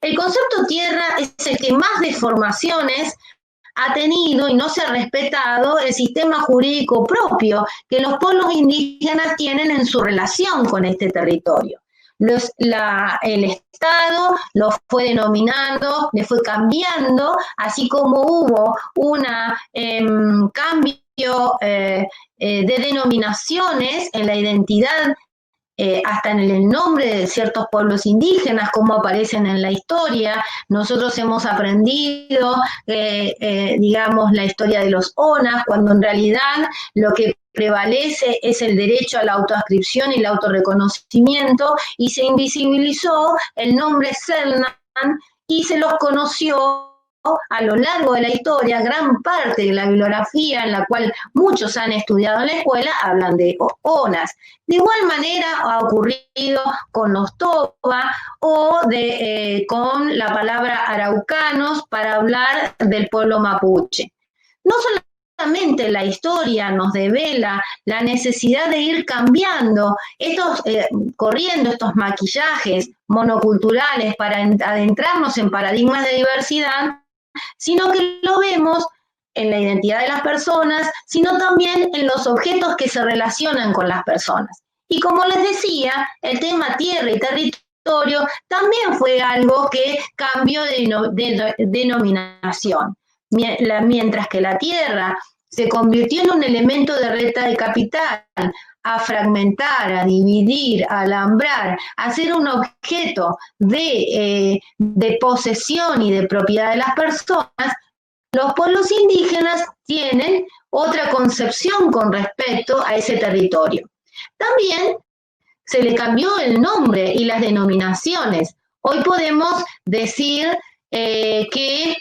El concepto tierra es el que más deformaciones ha tenido y no se ha respetado el sistema jurídico propio que los pueblos indígenas tienen en su relación con este territorio. El Estado lo fue denominando, le fue cambiando, así como hubo un cambio de denominaciones en la identidad, hasta en el nombre de ciertos pueblos indígenas, como aparecen en la historia. Nosotros hemos aprendido, digamos, la historia de los Onas, cuando en realidad lo que prevalece es el derecho a la autoascripción y el autorreconocimiento, y se invisibilizó el nombre Selknam y se los conoció a lo largo de la historia. Gran parte de la bibliografía en la cual muchos han estudiado en la escuela hablan de Onas. De igual manera ha ocurrido con los Toba o con la palabra araucanos para hablar del pueblo mapuche. No solamente la historia nos devela la necesidad de ir cambiando, corriendo estos maquillajes monoculturales para adentrarnos en paradigmas de diversidad, sino que lo vemos en la identidad de las personas, sino también en los objetos que se relacionan con las personas. Y como les decía, el tema tierra y territorio también fue algo que cambió de denominación. Mientras que la tierra se convirtió en un elemento de renta de capital, a fragmentar, a dividir, a alambrar, a ser un objeto de posesión y de propiedad de las personas, los pueblos indígenas tienen otra concepción con respecto a ese territorio. También se le cambió el nombre y las denominaciones. Hoy podemos decir que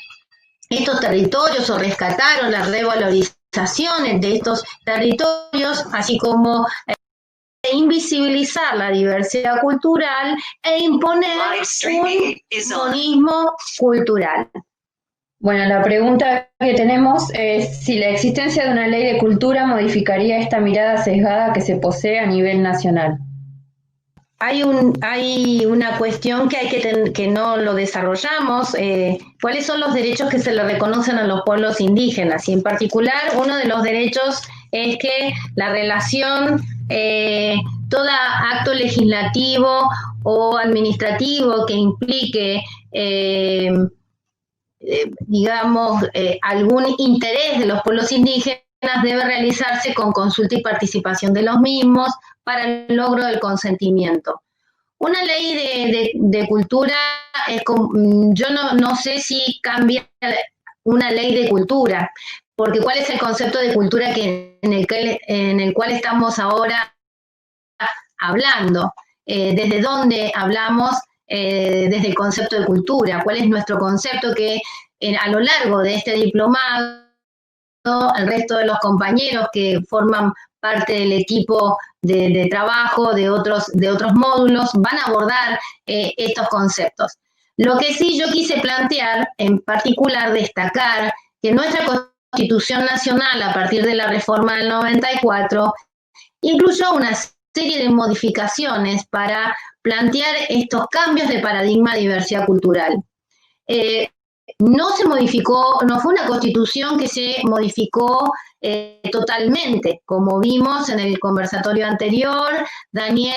estos territorios, o rescataron las revalorizaciones de estos territorios, así como invisibilizar la diversidad cultural e imponer un monismo cultural. Bueno, la pregunta que tenemos es si la existencia de una ley de cultura modificaría esta mirada sesgada que se posee a nivel nacional. Hay una cuestión que que no lo desarrollamos. ¿Cuáles son los derechos que se le reconocen a los pueblos indígenas? Y en particular, uno de los derechos es que la relación, todo acto legislativo o administrativo que implique, algún interés de los pueblos indígenas debe realizarse con consulta y participación de los mismos para el logro del consentimiento. Una ley de cultura, yo no sé si cambia una ley de cultura, porque ¿cuál es el concepto de cultura en el cual estamos ahora hablando? ¿Desde dónde hablamos desde el concepto de cultura? ¿Cuál es nuestro concepto que a lo largo de este diplomado el resto de los compañeros que forman parte del equipo de trabajo de otros módulos van a abordar estos conceptos? Lo que sí yo quise plantear, en particular destacar que nuestra Constitución Nacional, a partir de la reforma del 94, incluyó una serie de modificaciones para plantear estos cambios de paradigma de diversidad cultural. No se modificó, no fue una constitución que se modificó totalmente. Como vimos en el conversatorio anterior, Daniel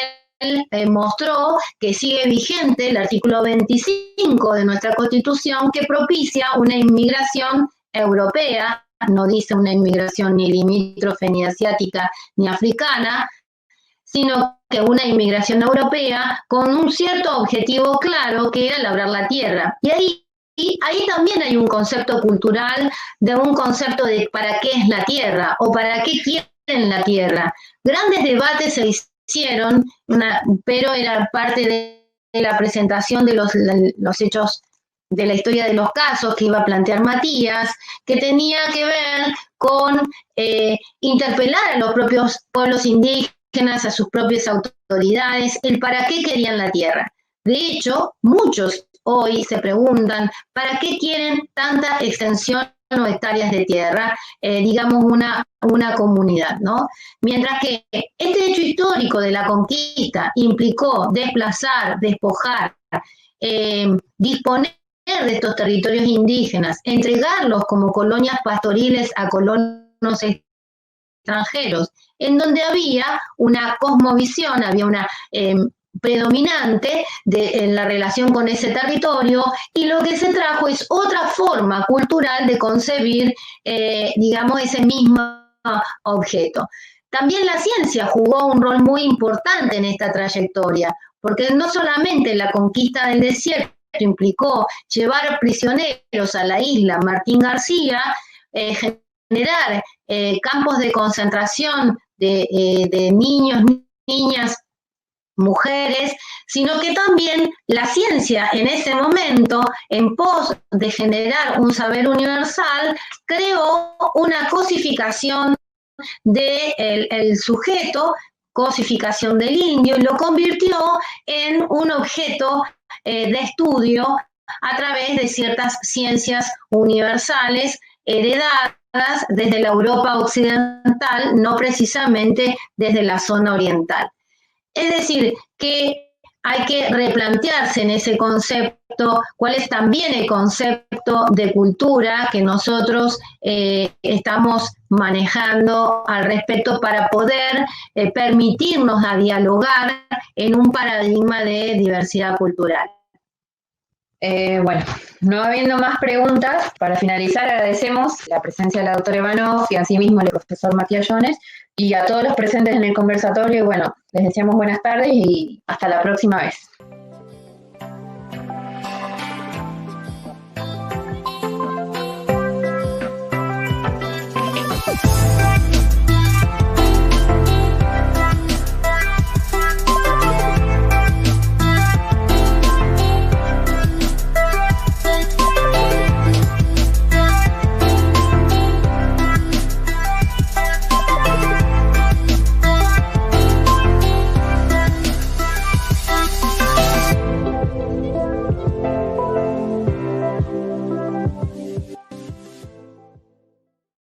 mostró que sigue vigente el artículo 25 de nuestra constitución, que propicia una inmigración europea, no dice una inmigración ni limítrofe, ni asiática, ni africana, sino que una inmigración europea con un cierto objetivo claro, que era labrar la tierra. Y ahí también hay un concepto cultural, de un concepto de para qué es la tierra o para qué quieren la tierra. Grandes debates se hicieron, pero era parte de la presentación de los hechos de la historia de los casos que iba a plantear Matías, que tenía que ver con interpelar a los propios pueblos indígenas, a sus propias autoridades, el para qué querían la tierra. De hecho, muchos hoy se preguntan ¿para qué quieren tanta extensión o hectáreas de tierra? Digamos una comunidad, ¿no? Mientras que este hecho histórico de la conquista implicó desplazar, despojar, disponer de estos territorios indígenas, entregarlos como colonias pastoriles a colonos extranjeros, en donde había una cosmovisión, había una predominante en la relación con ese territorio, y lo que se trajo es otra forma cultural de concebir, ese mismo objeto. También la ciencia jugó un rol muy importante en esta trayectoria, porque no solamente la conquista del desierto implicó llevar prisioneros a la isla Martín García, generar campos de concentración de niños, niñas, mujeres, sino que también la ciencia en ese momento, en pos de generar un saber universal, creó una cosificación del sujeto, cosificación del indio, y lo convirtió en un objeto de estudio a través de ciertas ciencias universales heredadas desde la Europa occidental, no precisamente desde la zona oriental. Es decir, que hay que replantearse en ese concepto cuál es también el concepto de cultura que nosotros estamos manejando al respecto para poder permitirnos a dialogar en un paradigma de diversidad cultural. Bueno, no habiendo más preguntas, para finalizar agradecemos la presencia de la doctora Ivanov y asimismo el profesor Matías Jones y a todos los presentes en el conversatorio. Y bueno, les deseamos buenas tardes y hasta la próxima vez.